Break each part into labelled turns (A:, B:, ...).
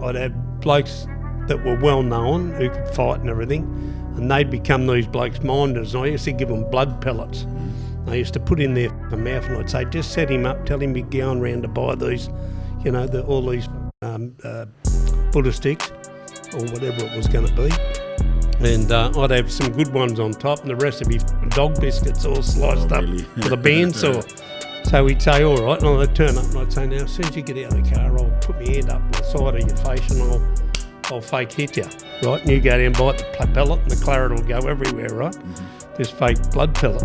A: I'd have blokes that were well known who could fight and everything, and they'd become these blokes' minders, and I used to give them blood pellets. I used to put in their mouth, and I'd say, just set him up, tell him he'd go on round to buy these, all these Buddha sticks, or whatever it was going to be. And I'd have some good ones on top, and the rest would be dog biscuits all sliced up with a bandsaw. So he'd say, all right, and I'd turn up and I'd say, now, as soon as you get out of the car, I'll put my hand up the side of your face and I'll fake hit you, right? And you go down and bite the pellet and the claret will go everywhere, right? Mm-hmm. This fake blood pellet.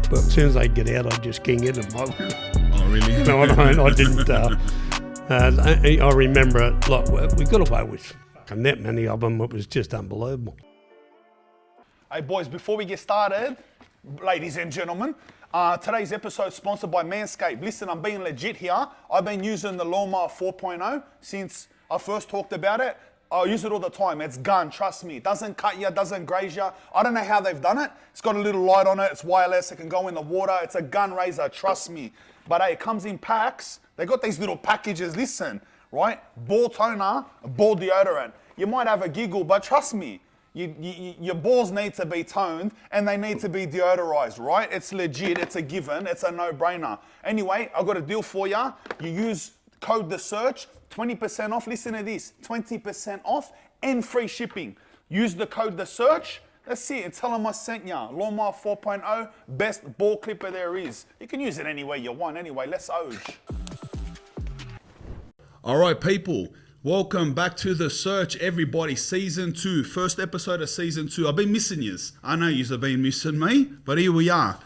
A: But as soon as they'd get out, I'd just king it. Oh,
B: really?
A: No, I didn't. I remember it, like, we got away with fucking that many of them. It was just unbelievable.
C: Hey boys, before we get started, ladies and gentlemen, today's episode is sponsored by Manscaped. Listen, I'm being legit here. I've been using the Lawnmower 4.0 since I first talked about it. I use it all the time. It's gun, trust me. It doesn't cut you, doesn't graze you. I don't know how they've done it. It's got a little light on it. It's wireless. It can go in the water. It's a gun razor, trust me. But hey, it comes in packs. They got these little packages. Listen, right? Ball toner, ball deodorant. You might have a giggle, but trust me. Your balls need to be toned and they need to be deodorized, right? It's legit, it's a given, it's a no-brainer. Anyway, I've got a deal for you. You use code THESEARCH, 20% off. Listen to this, 20% off and free shipping. Use the code THESEARCH. Let's see it. Tell them I sent ya. Lawnmower 4.0, best ball clipper there is. You can use it any way you want. Anyway, let's Oj.
B: All right, people. Welcome back to The Search, everybody. Season 2, first episode of Season 2. I've been missing yous. I know yous have been missing me, but here we are.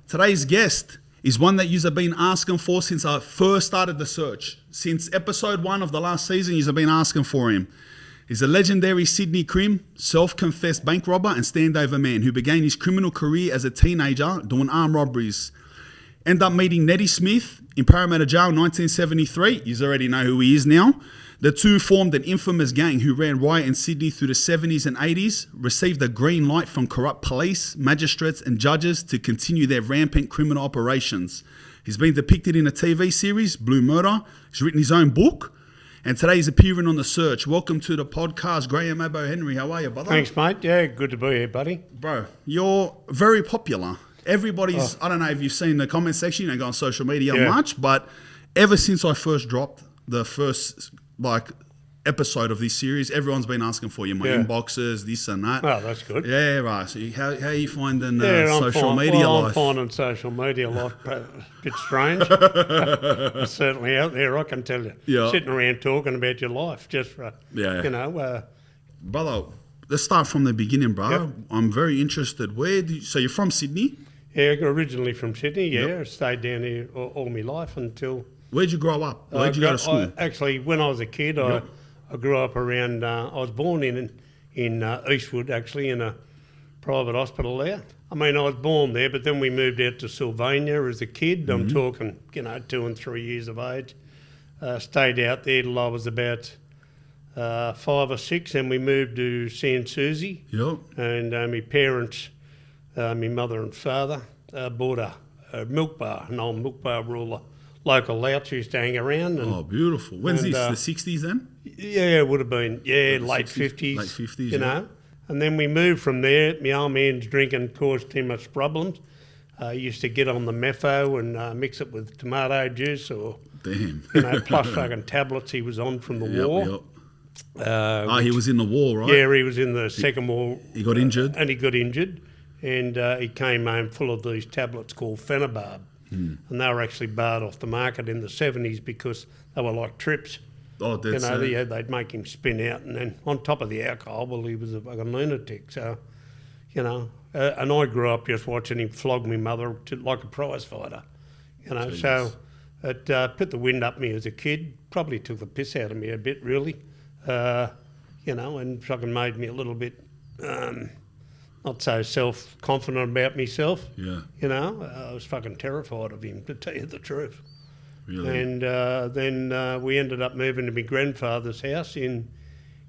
B: Today's guest is one that yous have been asking for since I first started The Search. Since episode 1 of the last season, yous have been asking for him. He's a legendary Sydney crim, self-confessed bank robber and standover man who began his criminal career as a teenager doing armed robberies. End up meeting Nettie Smith in Parramatta Jail in 1973. Yous already know who he is now. The two formed an infamous gang who ran riot in Sydney through the 70s and 80s, received a green light from corrupt police, magistrates and judges to continue their rampant criminal operations. He's been depicted in a TV series, Blue Murder. He's written his own book, and today he's appearing on The Search. Welcome to the podcast, Graham Abbo Henry. How are you, brother?
A: Thanks, mate. Yeah, good to be here, buddy.
B: Bro, you're very popular. Everybody's, I don't know if you've seen the comment section, you don't go on social media much, but ever since I first dropped the first episode of this series, everyone's been asking for you, my inboxes, this and that.
A: Oh, that's good.
B: Yeah, right. So how are you finding social media life?
A: I'm finding social media life a bit strange. It's certainly out there, I can tell you.
B: Yeah.
A: Sitting around talking about your life, just for,
B: Brother, let's start from the beginning, bro. Yep. I'm very interested. So you're from Sydney?
A: Yeah, originally from Sydney, I stayed down here all my life until...
B: Where'd you grow up? Where'd you go to school?
A: Actually, when I was a kid, I grew up around, I was born in Eastwood, actually, in a private hospital there. I mean, I was born there, but then we moved out to Sylvania as a kid. Mm-hmm. I'm talking, 2 and 3 years of age. Stayed out there till I was about 5 or 6, and we moved to San Susie.
B: Yep.
A: And my parents, my mother and father, bought a milk bar, an old milk bar ruler. Local louts used to hang around.
B: And, beautiful. When's this, the 60s then?
A: Yeah, it would have been, late 50s.
B: Late 50s,
A: And then we moved from there. My old man's drinking caused too much problems. Used to get on the method and mix it with tomato juice or, plus fucking tablets he was on from the war.
B: Yep. He was in the war, right?
A: Yeah, he was in the Second War.
B: He got injured?
A: And he got injured. And he came home full of these tablets called phenobarb. And they were actually barred off the market in the 70s because they were like trips.
B: Oh, that's
A: they'd make him spin out, and then on top of the alcohol, well, he was a fucking lunatic. So, and I grew up just watching him flog my mother like a prize fighter.
B: Jeez.
A: So it put the wind up me as a kid. Probably took the piss out of me a bit, really. And fucking made me a little bit. Not so self-confident about myself.
B: Yeah.
A: I was fucking terrified of him, to tell you the truth.
B: Really?
A: And then we ended up moving to my grandfather's house in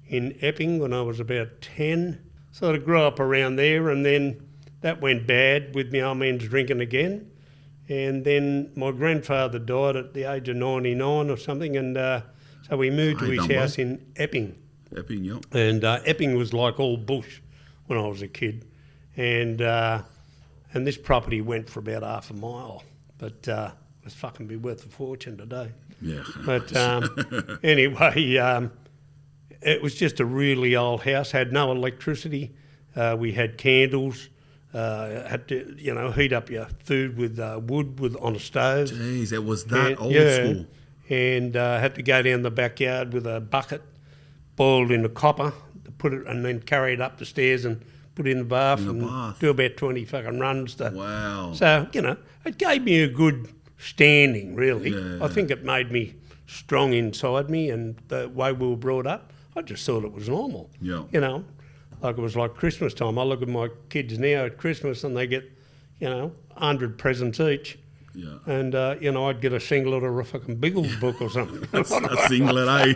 A: Epping when I was about 10. So I grew up around there, and then that went bad with my old man's drinking again. And then my grandfather died at the age of 99 or something, and so So we moved to
B: Hey,
A: his
B: Dumbo.
A: house in Epping.
B: Epping, yep.
A: And Epping was like all bush when I was a kid. And this property went for about half a mile. But it was fucking be worth a fortune today.
B: Yeah.
A: But anyway, it was just a really old house, had no electricity. We had candles. Had to, heat up your food with wood on a stove.
B: Jeez, it was that old
A: yeah,
B: school.
A: And had to go down the backyard with a bucket, boiled in the copper, put it, and then carry it up the stairs and put it in the bath do about 20 fucking runs.
B: Wow.
A: So, it gave me a good standing, really.
B: Yeah.
A: I think it made me strong inside me, and the way we were brought up, I just thought it was normal.
B: Yeah.
A: Like it was like Christmas time. I look at my kids now at Christmas and they get, 100 presents each.
B: Yeah.
A: And, I'd get a singlet or a fucking Biggles book or something.
B: A singlet, eh?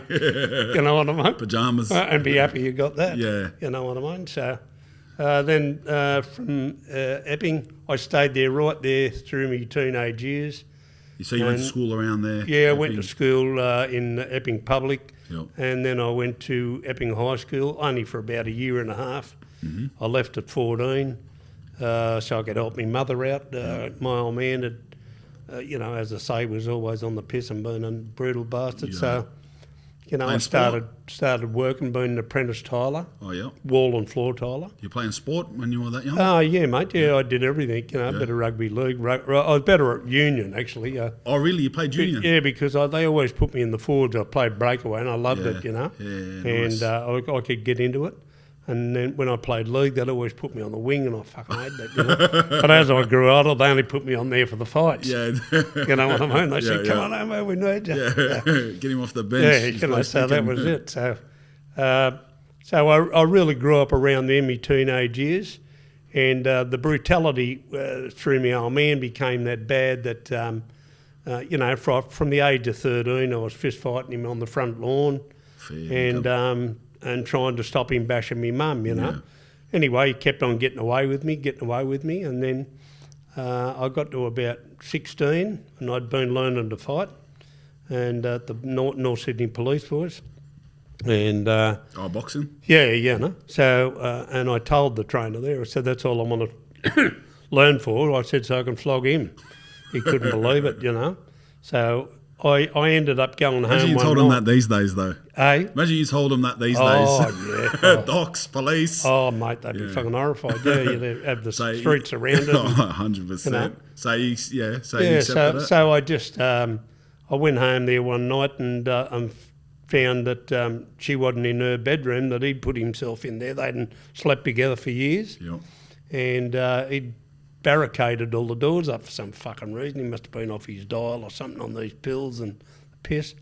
A: You know what I mean?
B: Pajamas.
A: And be happy you got that.
B: Yeah.
A: You know what I mean? So then from Epping, I stayed there right there through my teenage years.
B: So you went to school around there?
A: Yeah, I went to school in Epping Public.
B: Yep.
A: And then I went to Epping High School, only for about a year and a half.
B: Mm-hmm.
A: I left at 14, so I could help my mother out. My old man had, as I say, was always on the piss and being a brutal bastard.
B: Yeah.
A: So, I
B: Playing
A: started working, being an apprentice tiler,
B: Oh, yeah.
A: wall and floor tiler.
B: You playing sport when you were that young?
A: Oh, yeah, mate. Yeah, I did everything. A bit of rugby league. I was better at union, actually.
B: Oh, really? You played junior?
A: Yeah, because they always put me in the forwards. I played breakaway and I loved it,
B: Yeah,
A: And
B: nice.
A: I could get into it. And then when I played league, they'd always put me on the wing and I fucking hated that, But as I grew older, they only put me on there for the fights.
B: Yeah.
A: You know what I mean? They said, come
B: yeah.
A: on, Homo, we need you.
B: Yeah. Get him off the bench.
A: Yeah,
B: He's
A: so that
B: thinking,
A: was it. So I really grew up around there in my teenage years, and the brutality through my old man became that bad that, from the age of 13, I was fist fighting him on the front lawn and trying to stop him bashing me mum,
B: Yeah.
A: Anyway, he kept on getting away with me, and then I got to about 16, and I'd been learning to fight, and at the North Sydney Police Force. And
B: boxing?
A: yeah. No? So and I told the trainer there, I said, that's all I want to learn for. I said, so I can flog him. He couldn't believe it, So I ended up going home.
B: Imagine you told him that these days, though.
A: Hey?
B: Imagine you told him that these days.
A: Yeah.
B: Docs, police.
A: Oh, mate, they'd be fucking horrified. Yeah, you'd have the streets around it.
B: 100%. So you accepted it?
A: So I just I went home there one night and found that she wasn't in her bedroom, that he'd put himself in there. They hadn't slept together for years.
B: Yep.
A: And he'd barricaded all the doors up for some fucking reason. He must have been off his dial or something on these pills and piss.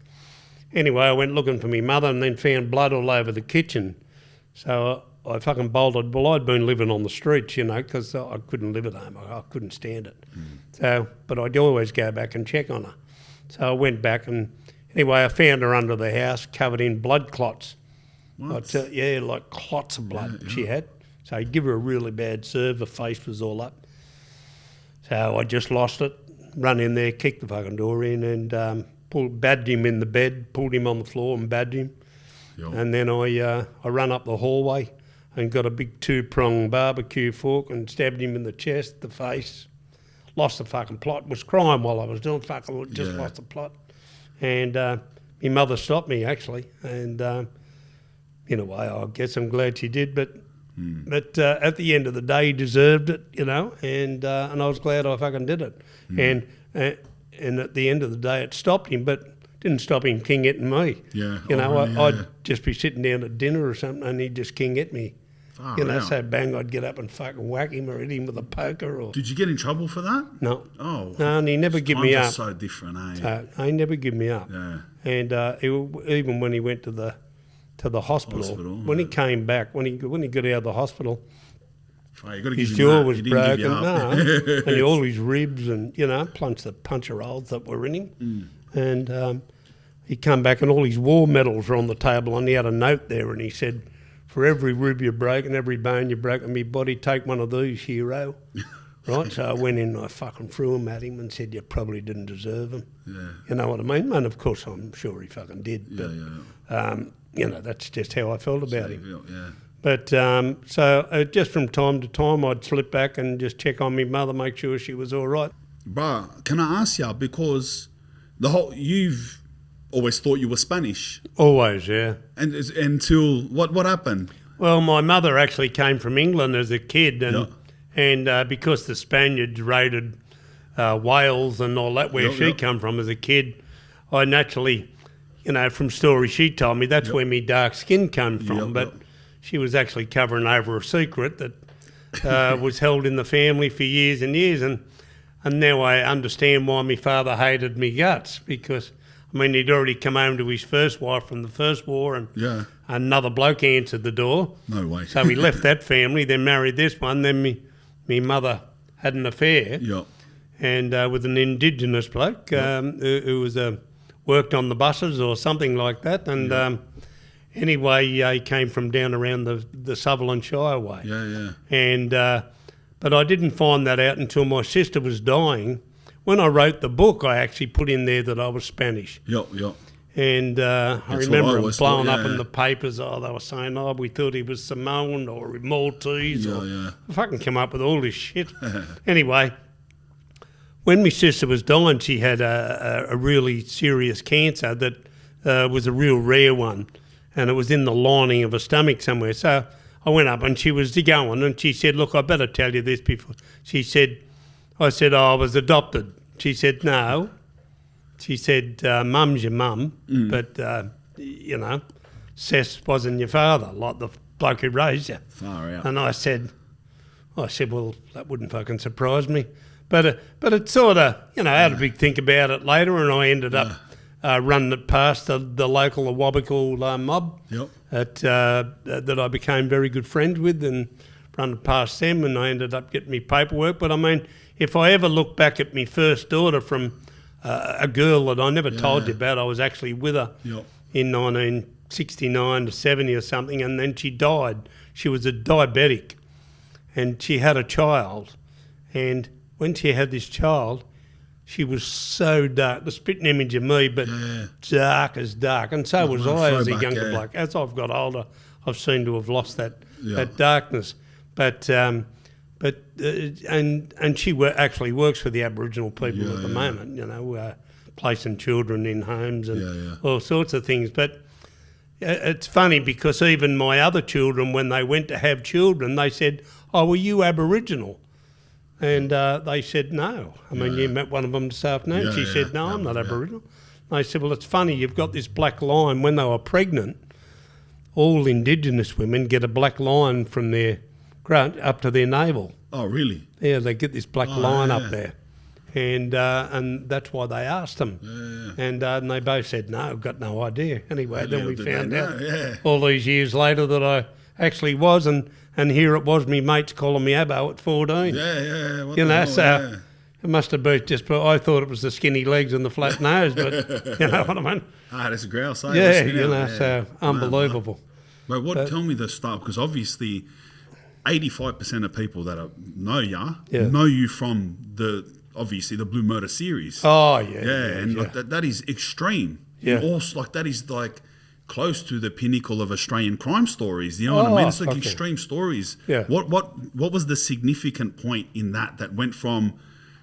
A: Anyway, I went looking for my mother and then found blood all over the kitchen. So I fucking bolted. Well, I'd been living on the streets, because I couldn't live at home. I couldn't stand it. So, but I'd always go back and check on her. So I went back and anyway, I found her under the house covered in blood clots.
B: What?
A: Like clots of blood she had. So I'd give her a really bad serve. Her face was all up. So I just lost it, run in there, kicked the fucking door in and bagged him in the bed, pulled him on the floor and bagged him.
B: Yep.
A: And then I ran up the hallway and got a big 2-pronged barbecue fork and stabbed him in the chest, the face. Lost the fucking plot. Was crying while I was doing lost the plot. And my mother stopped me, actually. And in a way, I guess I'm glad she did. But at the end of the day, he deserved it, and I was glad I fucking did it. And at the end of the day, it stopped him, but didn't stop him king-etting me.
B: Yeah.
A: I'd just be sitting down at dinner or something and he'd just king-et me. So bang, I'd get up and fucking whack him or hit him with a poker. Or
B: Did you get in trouble for that?
A: No.
B: Oh.
A: No, and he never give me
B: Times
A: up.
B: are so different, eh?
A: He never give me up.
B: Yeah.
A: And even when he went to the hospital, when he came back, when he got out of the hospital,
B: Oh, you gotta
A: his
B: give him
A: jaw
B: that.
A: was
B: He didn't give
A: broken,
B: you up.
A: and all his ribs and, plus the puncher holes that were in him. And he come back and all his war medals were on the table and he had a note there and he said, for every rib you broke and every bone you broke in my body, take one of these, hero. right? So I went in and I fucking threw him at him and said, you probably didn't deserve him.
B: Yeah.
A: You know what I mean? And of course I'm sure he fucking did. But, you know, that's just how I felt about him.
B: Yeah.
A: But just from time to time I'd slip back and just check on my mother, make sure she was all right.
B: Bruh, can I ask you, because you've always thought you were Spanish.
A: Always, yeah.
B: And until, what happened?
A: Well, my mother actually came from England as a kid, and because the Spaniards raided Wales and all that, where she come from as a kid, I naturally, you know, from stories she told me, that's where my dark skin came from. But she was actually covering over a secret that was held in the family for years and years, and now I understand why my father hated me guts, because, I mean, he'd already come home to his first wife from the first war, and another bloke answered the door.
B: No way.
A: So he left that family, then married this one, then me mother had an affair, and with an Indigenous bloke who was worked on the buses or something like that, and anyway, he came from down around the Sutherland Shire way. And but I didn't find that out until my sister was dying. When I wrote the book, I actually put in there that I was Spanish. And I remember it blowing up in the papers. Oh, they were saying, oh, we thought he was Samoan or Maltese. I fucking come up with all this shit. Anyway, when my sister was dying, she had a really serious cancer that was a real rare one. And it was in the lining of her stomach somewhere. So I went up and she was going, and she said, look, I better tell you this before. I said, oh, I was adopted. She said, no. She said, mum's your mum, but, you know, Seth wasn't your father, like the bloke who raised you.
B: Far out.
A: And I said, well, that wouldn't fucking surprise me. But it sort of, you know, I had a big think about it later, and I ended up running it past the local Awabakal mob that I became very good friends with, and run it past them, and I ended up getting me paperwork. But I mean, if I ever look back at my first daughter from a girl that I never told you about, I was actually with her in 1969 to 70 or something, and then she died. She was a diabetic, and she had a child, and when she had this child, she was so dark, the spitting image of me, but dark as dark. And so was I as a younger bloke. As I've got older, I've seemed to have lost that darkness. But and she actually works for the Aboriginal people at the moment, you know, placing children in homes and all sorts of things. But it's funny because even my other children, when they went to have children, they said, oh, were you Aboriginal? And they said, no. I mean, you met one of them this afternoon. She said, no, I'm not Aboriginal. And I said, well, it's funny, you've got this black line. When they were pregnant, all Indigenous women get a black line from their grunt up to their navel.
B: Oh, really?
A: Yeah, they get this black line up there. And that's why they asked them. And they both said, no, I've got no idea. Anyway, then we found out all these years later that I actually was, and here it was, me mates calling me Abbo at 14.
B: What
A: you know,
B: hell,
A: so it must have been just, I thought it was the skinny legs and the flat nose, but you know what I mean?
B: That's a grouse, eh?
A: Yeah, you know, so unbelievable.
B: But tell me the stuff, because obviously 85% of people that know you from obviously the Blue Murder series.
A: Oh, yeah.
B: And like that is extreme.
A: Yeah.
B: And also, like, that is like close to the pinnacle of Australian crime stories. You know what I mean? It's like extreme stories.
A: Yeah.
B: What was the significant point in that went from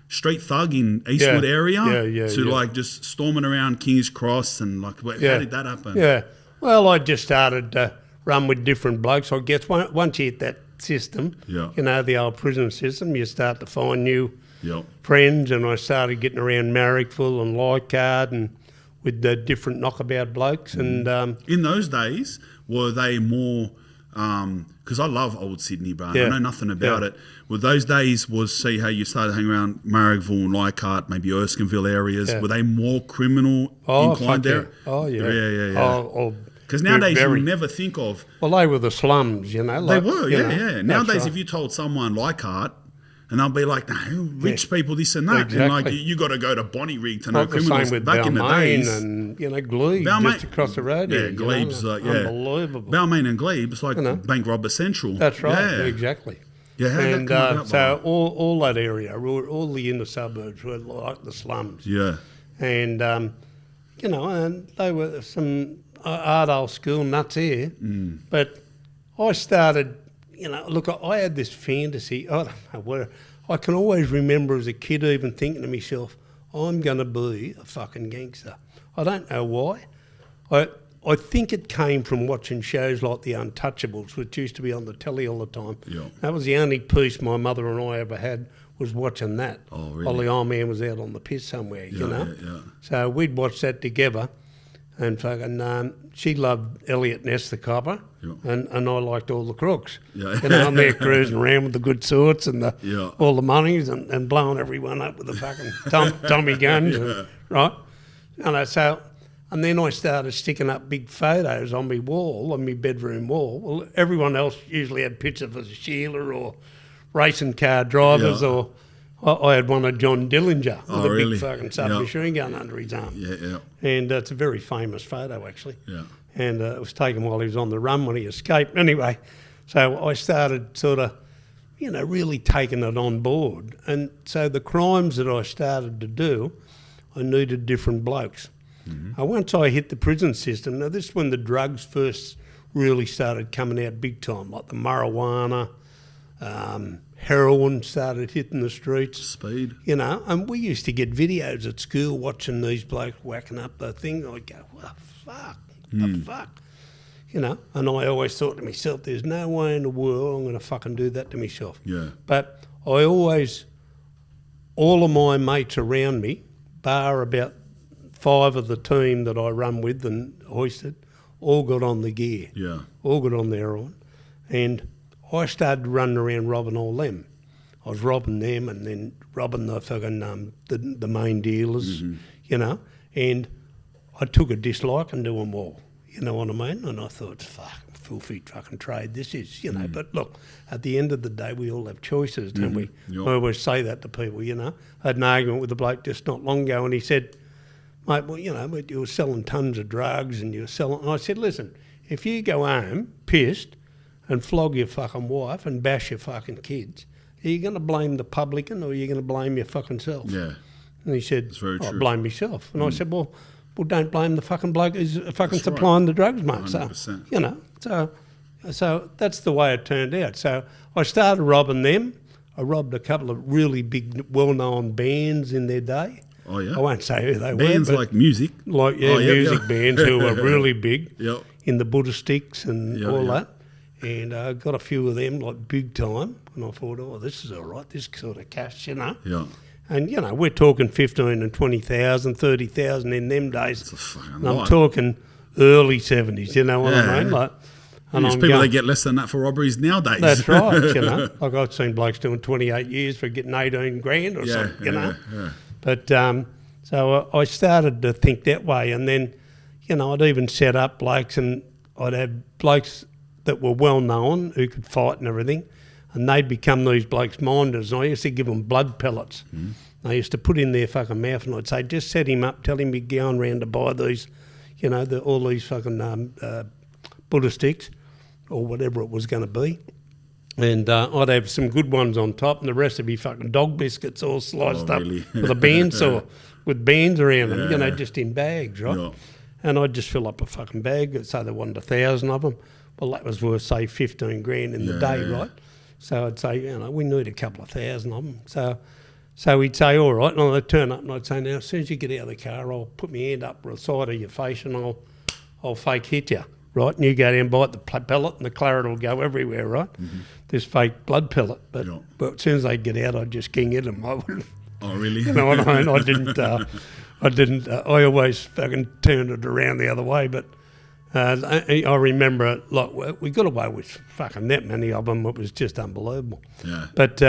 B: street thug in Eastwood area to like just storming around King's Cross, and like how did that happen?
A: Yeah. Well, I just started to run with different blokes. I guess once you hit that system, you know, the old prison system, you start to find new friends, and I started getting around Marrickville and Leichhardt and with the different knockabout blokes. And
B: in those days, were they more, because I love old Sydney, bro, I know nothing about it. Were those days, see how you started hanging around Marrickville and Leichhardt, maybe Erskineville areas, were they more criminal inclined there?
A: Oh, yeah.
B: Yeah. Because nowadays you would never think of...
A: Well, they were the slums, you know. Like,
B: they were, yeah. Nowadays, if you told someone Leichhardt, and they'll be like, no, rich people, this and that.
A: Exactly.
B: And like, you got to go to Bonnyrigg to know criminals.
A: The same with
B: back in the days.
A: And, you know, Glebe, just across the road.
B: Yeah, Glebe's
A: unbelievable.
B: Balmain and Glebe, it's like bank robber central.
A: That's right, exactly.
B: Yeah, how'd that
A: and
B: come about,
A: so all that area, all the inner suburbs were like the slums.
B: Yeah.
A: And, and they were some old school nuts here. But I started, look, I had this fantasy. I don't know where. I can always remember as a kid even thinking to myself, I'm going to be a fucking gangster. I don't know why. I think it came from watching shows like The Untouchables, which used to be on the telly all the time.
B: Yeah.
A: That was the only piece my mother and I ever had, was watching that.
B: Oh, really?
A: While the old man was out on the piss somewhere,
B: Yeah.
A: So we'd watch that together, and fucking she loved Elliot Ness, the copper, and I liked all the crooks.
B: Yeah.
A: I'm there cruising around with the good sorts and all the monies and blowing everyone up with the fucking Tommy guns, right? And then I started sticking up big photos on my wall, on my bedroom wall. Well, everyone else usually had pictures of Sheila or racing car drivers, or I had one of John Dillinger with a big fucking submachine gun under his arm.
B: Yeah.
A: And it's a very famous photo, actually.
B: Yeah.
A: And it was taken while he was on the run when he escaped. Anyway, so I started sort of, really taking it on board. And so the crimes that I started to do, I needed different blokes. Once I hit the prison system, now this is when the drugs first really started coming out big time, like the marijuana, heroin started hitting the streets.
B: Speed.
A: And we used to get videos at school watching these blokes whacking up the thing. I'd go, well, fuck, the fuck? And I always thought to myself, there's no way in the world I'm going to fucking do that to myself.
B: Yeah.
A: But all of my mates around me, bar about 5 of the team that I run with and hoisted, all got on the gear.
B: Yeah.
A: All got on the heroin. And I started running around robbing all them. I was robbing them and then robbing the fucking the main dealers, and I took a dislike to them all, you know what I mean? And I thought, fuck, filthy fucking trade this is, But look, at the end of the day, we all have choices, don't we?
B: Yep.
A: I always say that to people, I had an argument with a bloke just not long ago and he said, mate, well, but you were selling tons of drugs and you were selling... And I said, listen, if you go home pissed and flog your fucking wife and bash your fucking kids, are you going to blame the publican or are you going to blame your fucking self?
B: Yeah.
A: And he said, I
B: true.
A: blame myself. And I said, well, don't blame the fucking bloke who's fucking
B: That's
A: supplying the drugs, mate.
B: 100%.
A: So that's the way it turned out. So I started robbing them. I robbed a couple of really big, well-known bands in their day.
B: Oh, yeah?
A: I won't say who they were.
B: Bands like music?
A: Music bands who were really big
B: Yep.
A: in the Buddha sticks and all
B: yeah.
A: that. And I got a few of them, like big time. And I thought, this is all right, this sort of cash,
B: Yeah.
A: And, we're talking 15 and 20,000, 30,000 in them days.
B: It's a fucking
A: And I'm
B: lot.
A: talking early 70s, you know what I mean? Like, and
B: There's
A: I'm
B: people
A: going,
B: that get less than that for robberies nowadays.
A: that's right, Like I've seen blokes doing 28 years for getting 18 grand or something,
B: Yeah.
A: But so I started to think that way, and then, I'd even set up blokes, and I'd have blokes that were well known who could fight and everything, and they'd become these blokes' minders. And I used to give them blood pellets. I used to put in their fucking mouth, and I'd say, just set him up, tell him you're going round to buy these, all these fucking Buddha sticks or whatever it was going to be. And I'd have some good ones on top, and the rest would be fucking dog biscuits all sliced up
B: really?
A: with a bandsaw, with bands around them, just in bags, right?
B: Yeah.
A: And I'd just fill up a fucking bag, say they wanted 1,000 of them. Well, that was worth, say, 15 grand in the day, right? So I'd say, we need a couple of thousand of them. So he'd say, all right, and I'd turn up and I'd say, now, as soon as you get out of the car, I'll put my hand up the side of your face and I'll fake hit you, right? And you go down and bite the pellet and the claret will go everywhere, right? This fake blood pellet. But as soon as they get out, I'd just king at them. I wouldn't.
B: Oh, really?
A: You know what I mean? I always fucking turned it around the other way, but I remember, like, we got away with fucking that many of them. It was just unbelievable.
B: Yeah.
A: But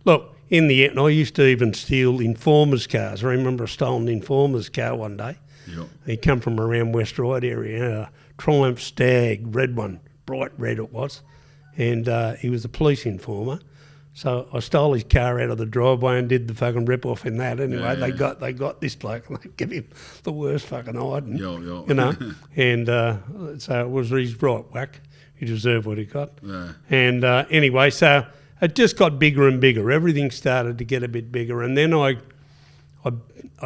A: look, in the end, I used to even steal informers' cars. I remember I stole an informer's car one day.
B: Yep.
A: He come from around West Ryde area, a Triumph Stag, red one, bright red it was, and he was a police informer. So I stole his car out of the driveway and did the fucking rip-off in that. Anyway, they got this bloke and they give him the worst fucking hiding, And so it was his right whack. He deserved what he got.
B: Yeah.
A: And anyway, so it just got bigger and bigger. Everything started to get a bit bigger. And then I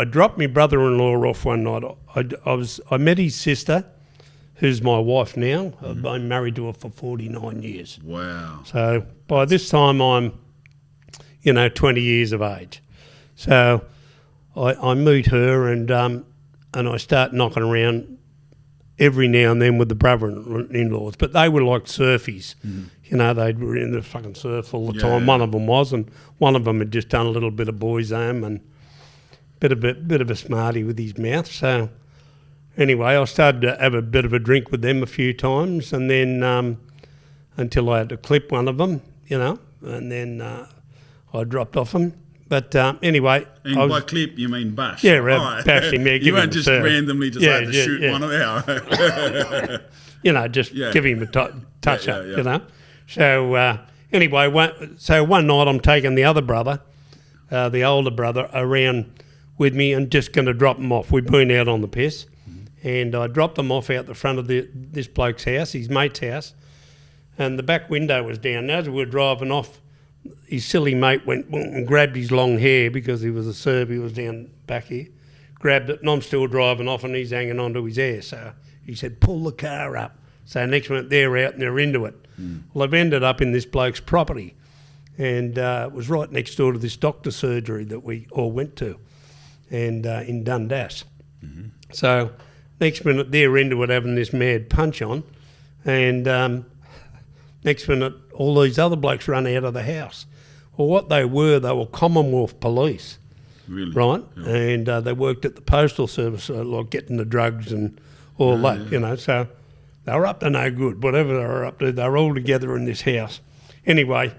A: dropped my brother-in-law off one night. I met his sister, who's my wife now. I've been married to her for 49 years.
B: Wow.
A: So by this time I'm, 20 years of age. So I meet her and I start knocking around every now and then with the brother-in-laws. But they were like surfies. They were in the fucking surf all the time. One of them was, and one of them had just done a little bit of boys' home and bit of a smarty with his mouth. So anyway, I started to have a bit of a drink with them a few times, and then until I had to clip one of them, and then I dropped off them. But anyway,
B: and by clip you mean bash?
A: Yeah, right. Bash him. Yeah,
B: you weren't just randomly just had to shoot one of our.
A: Just give him a touch up. So anyway, one night I'm taking the other brother, the older brother, around with me and just going to drop him off. We'd been out on the piss, and I dropped him off out the front of this bloke's house, his mate's house, and the back window was down. As we were driving off, his silly mate went and grabbed his long hair because he was a Serb, he was down back here, grabbed it, and I'm still driving off and he's hanging onto his hair. So he said, pull the car up. So next minute they're out and they're into it. Well, I've ended up in this bloke's property, and it was right next door to this doctor's surgery that we all went to, and in Dundas. So next minute they're into it, having this mad punch on, and next minute all these other blokes run out of the house. Well, what they were Commonwealth police.
B: Really?
A: Right?
B: Yeah.
A: And they worked at the postal service, like getting the drugs and all that, so they were up to no good. Whatever they were up to, they were all together in this house. Anyway,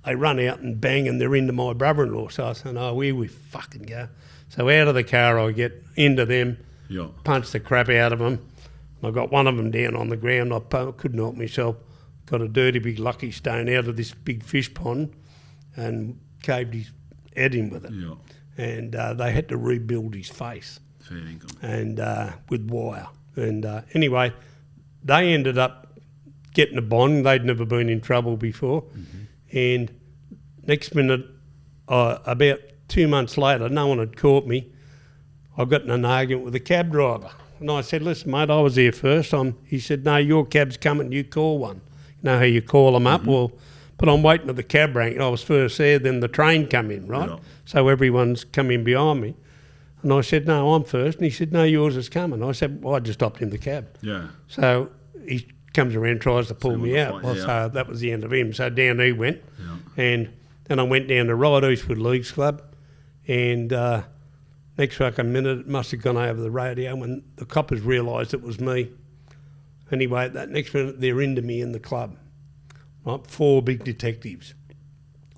A: they run out and bang, and they're into my brother-in-law. So I said, here we fucking go. So out of the car I get, into them, punch the crap out of them. I got one of them down on the ground. I couldn't help myself. Got a dirty big lucky stone out of this big fish pond and caved his head in with it.
B: Yeah.
A: And they had to rebuild his face.
B: Fair income.
A: And with wire. And anyway, they ended up getting a bond. They'd never been in trouble before. And next minute, about 2 months later, no one had caught me. I got in an argument with a cab driver. And I said, listen, mate, I was here first. He said, no, your cab's coming, you call one. You know how you call them up? Well, but I'm waiting for the cab rank. I was first there, then the train come in, right?
B: Yeah.
A: So everyone's come in behind me. And I said, no, I'm first. And he said, no, yours is coming. I said, well, I just hopped in the cab.
B: Yeah.
A: So he comes around, tries to pull me out. So that was the end of him. So down he went. Yeah. And then I went down to Right Eastwood Leagues Club. And next fucking minute, it must have gone over the radio when the coppers realised it was me. Anyway, that next minute, they're into me in the club. Right? 4 big detectives.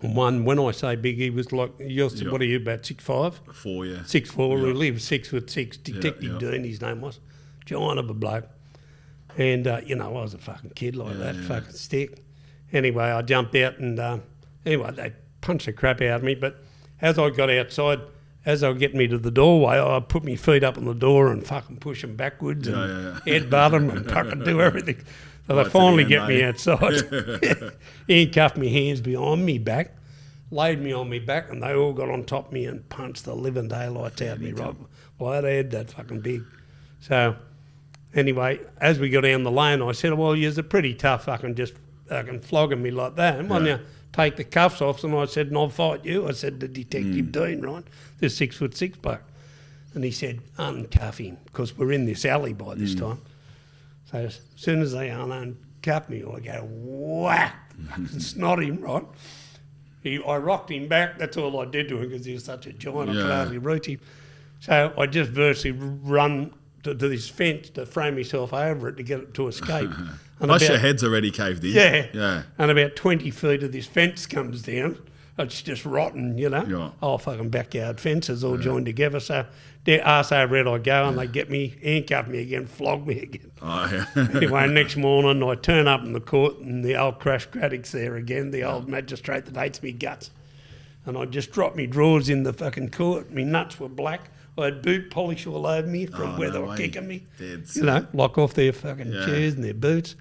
A: And one, when I say big, he was like, what are you, about 6'5"?
B: 4, yeah.
A: 6'4", he lived 6'6", Detective Dean, his name was. Giant of a bloke. And, I was a fucking kid like that, fucking stick. Anyway, I jumped out and, anyway, they punched the crap out of me. But as I got outside, as they were getting me to the doorway, I put my feet up on the door and fucking push them backwards and headbutt them and fucking do everything. So they finally get me outside. He cuffed my hands behind me back, laid me on me back, and they all got on top of me and punched the living daylights out of me. Right? Well, I'd had that fucking big. So anyway, as we got down the lane, I said, well, you're pretty tough fucking just fucking flogging me like that. And now take the cuffs off, and I said, and I'll fight you. I said, the Detective Dean, right? This 6'6" bloke. And he said, uncuff him, because we're in this alley by this time. So as soon as they uncuff me, I go, whack, snot him, right? I rocked him back. That's all I did to him because he was such a giant, I could hardly reach him. So I just virtually run to this fence to throw myself over it to get it to escape.
B: Plus your head's already caved in.
A: Yeah. And about 20 feet of this fence comes down. It's just rotten,
B: Yeah.
A: Oh, fucking backyard fences all joined together. So their arse over it I go and they get me, handcuff me again, flog me again.
B: Oh, yeah.
A: Anyway, next morning I turn up in the court and the old Crash Craddock's there again, the old magistrate that hates me guts. And I just dropped me drawers in the fucking court. Me nuts were black. I had boot polish all over me from where they were kicking me.
B: Deads.
A: Lock off their fucking chairs and their boots.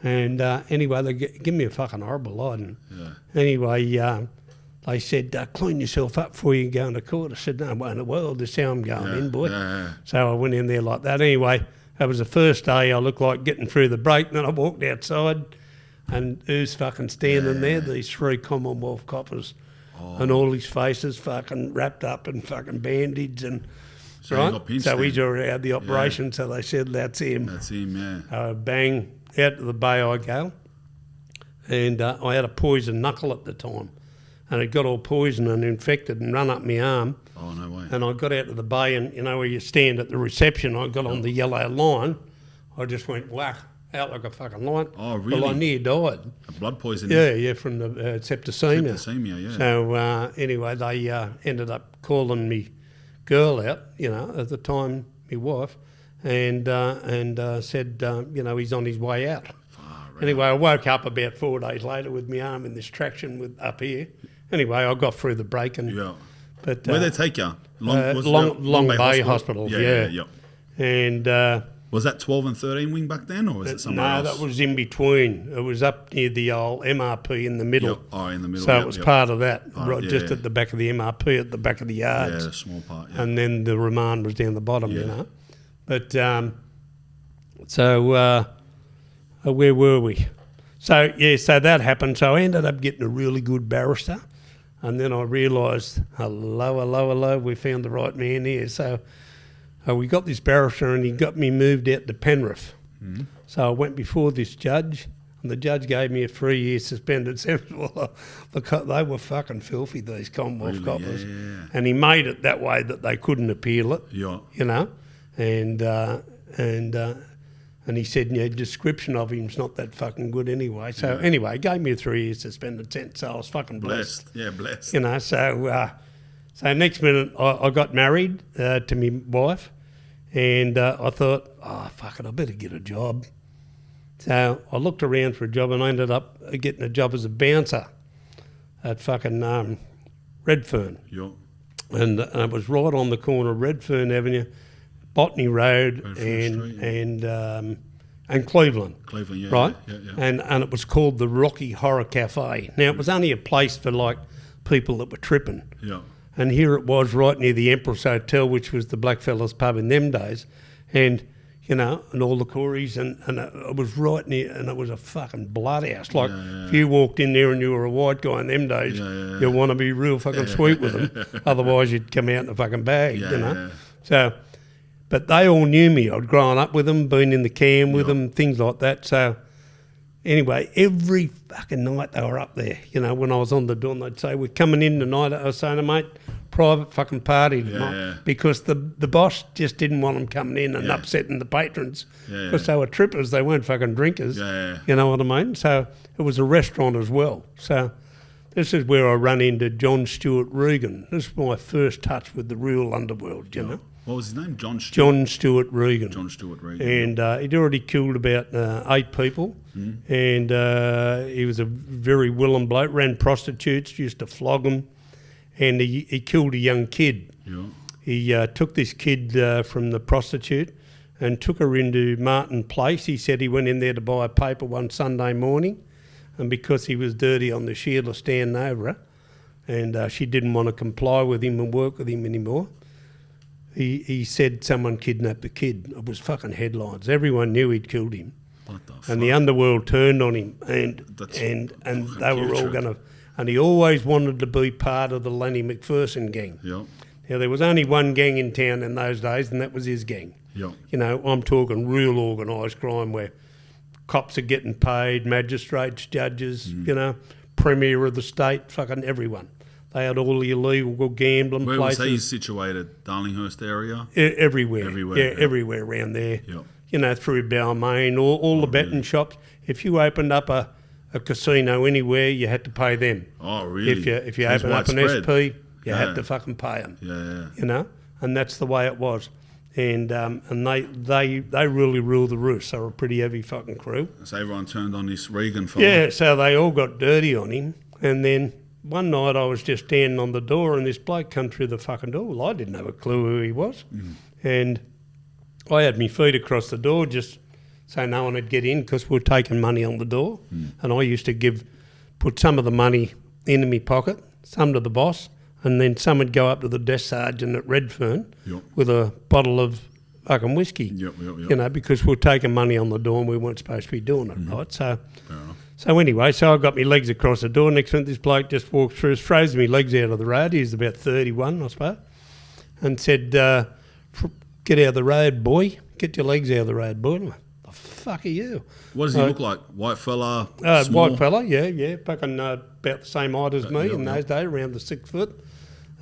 A: And anyway, they give me a fucking horrible lot. And
B: Yeah.
A: anyway, they said, clean yourself up before you go into court. I said, no way in the world, this is how I'm going in, boy.
B: Yeah.
A: So I went in there like that. Anyway, that was the first day I looked like getting through the break. And then I walked outside and who's fucking standing there? These 3 Commonwealth coppers. And all his faces fucking wrapped up in fucking bandage and...
B: So he got pinched
A: So
B: then.
A: he's already had the operation, so they said, that's him.
B: That's him, yeah.
A: Bang, out to the bay I go. And I had a poisoned knuckle at the time. And it got all poisoned and infected and run up my arm.
B: Oh, no way.
A: And I got out to the bay and, you know, where you stand at the reception, I got on the yellow line. I just went whack, out like a fucking light.
B: Oh, really?
A: Well, I near died.
B: A blood poisoning.
A: Yeah, from the septicemia.
B: Septicemia, yeah.
A: So anyway, they ended up calling me girl out, you know, at the time, my wife, and said, you know, he's on his way out. Anyway, I woke up about 4 days later with my arm in this traction with up here. Anyway, I got through the break and.
B: Yeah.
A: But
B: Where'd they take you?
A: Long Bay Hospital.
B: Yeah.
A: And
B: was that 12 and 13 wing back then, or was it somewhere else?
A: No, that was in between. It was up near the old MRP in the middle.
B: Yep. Oh, in the middle.
A: So it was part of that,
B: Oh,
A: just at the back of the MRP, at the back of the yards.
B: Yeah, a small part. Yeah.
A: And then the remand was down the bottom, you know. But so where were we? So so that happened. So I ended up getting a really good barrister, and then I realised, hello, we found the right man here. So we got this barrister, and he got me moved out to Penrith. Mm-hmm. So I went before this judge, and the judge gave me a 3-year suspended sentence. Well, they were fucking filthy, these Commonwealth coppers.
B: Yeah.
A: And he made it that way that they couldn't appeal it, you know. And he said, description of him's not that fucking good anyway. So anyway, he gave me a 3-year suspended sentence, so I was fucking blessed.
B: Yeah, blessed.
A: You know, so next minute I got married to my wife, and I thought, fuck it, I better get a job. So I looked around for a job, and I ended up getting a job as a bouncer at fucking Redfern.
B: Yeah.
A: And it was right on the corner of Redfern Avenue, Botany Road, and Cleveland.
B: Cleveland, yeah.
A: Right?
B: Yeah.
A: And it was called the Rocky Horror Cafe. Now, it was only a place for, like, people that were tripping.
B: Yeah.
A: And here it was right near the Empress Hotel, which was the blackfellas pub in them days. And, you know, and all the Corys, and it was right near, and it was a fucking bloodhouse. Like, if you walked in there and you were a white guy in them days, you'd want to be real fucking sweet with them. Otherwise, you'd come out in a fucking bag, you know. So, but they all knew me. I'd grown up with them, been in the camp with them, things like that. So, anyway, every fucking night they were up there. You know, when I was on the dawn, they'd say, we're coming in tonight. I was saying to mate, private fucking party tonight. Because the boss just didn't want them coming in and upsetting the patrons. Because they were trippers. They weren't fucking drinkers. You know what I mean? So it was a restaurant as well. So this is where I run into John Stewart Regan. This was my first touch with the real underworld, you know.
B: What was his name? John
A: Stewart Regan.
B: John Stewart Regan.
A: And he'd already killed about 8 people. And he was a very willing bloke, ran prostitutes, used to flog them. And he killed a young kid. He took this kid from the prostitute and took her into Martin Place. He said he went in there to buy a paper one Sunday morning. And because he was dirty on the Sheila standing over her, and she didn't want to comply with him and work with him anymore, he said someone kidnapped the kid. It was fucking headlines. Everyone knew he'd killed him.
B: What the fuck?
A: And the underworld turned on him, and they were all going to... And he always wanted to be part of the Lenny McPherson gang. Now, there was only one gang in town in those days, and that was his gang. You know, I'm talking real organised crime where cops are getting paid, magistrates, judges, you know, premier of the state, fucking everyone. They had all the illegal gambling places.
B: Where was he situated? Darlinghurst area?
A: Everywhere. Everywhere around there. You know, through Balmain, all the betting shops. If you opened up a casino anywhere, you had to pay them.
B: Oh, really?
A: If you opened up an SP, you had to fucking pay them. You know, and that's the way it was. And they really ruled the roost. They were a pretty heavy fucking crew.
B: So everyone turned on this Regan fella.
A: Yeah, so they all got dirty on him. And then one night I was just standing on the door and this bloke come through the fucking door. Well, I didn't have a clue who he was. And I had my feet across the door just so no one would get in because we were taking money on the door. And I used to put some of the money into my pocket, some to the boss, and then some would go up to the desk sergeant at Redfern with a bottle of fucking whiskey, you know, because we were taking money on the door and we weren't supposed to be doing it, right? So anyway, so I got my legs across the door. Next minute, this bloke just walked through, throws my legs out of the road. He was about 31, I suppose, and said, "Get out of the road, boy. Get your legs out of the road, boy." I'm like, "The fuck are you?"
B: What does he look like? White fella?
A: White fella, yeah. Fucking about the same height as me in those days, around the 6 foot.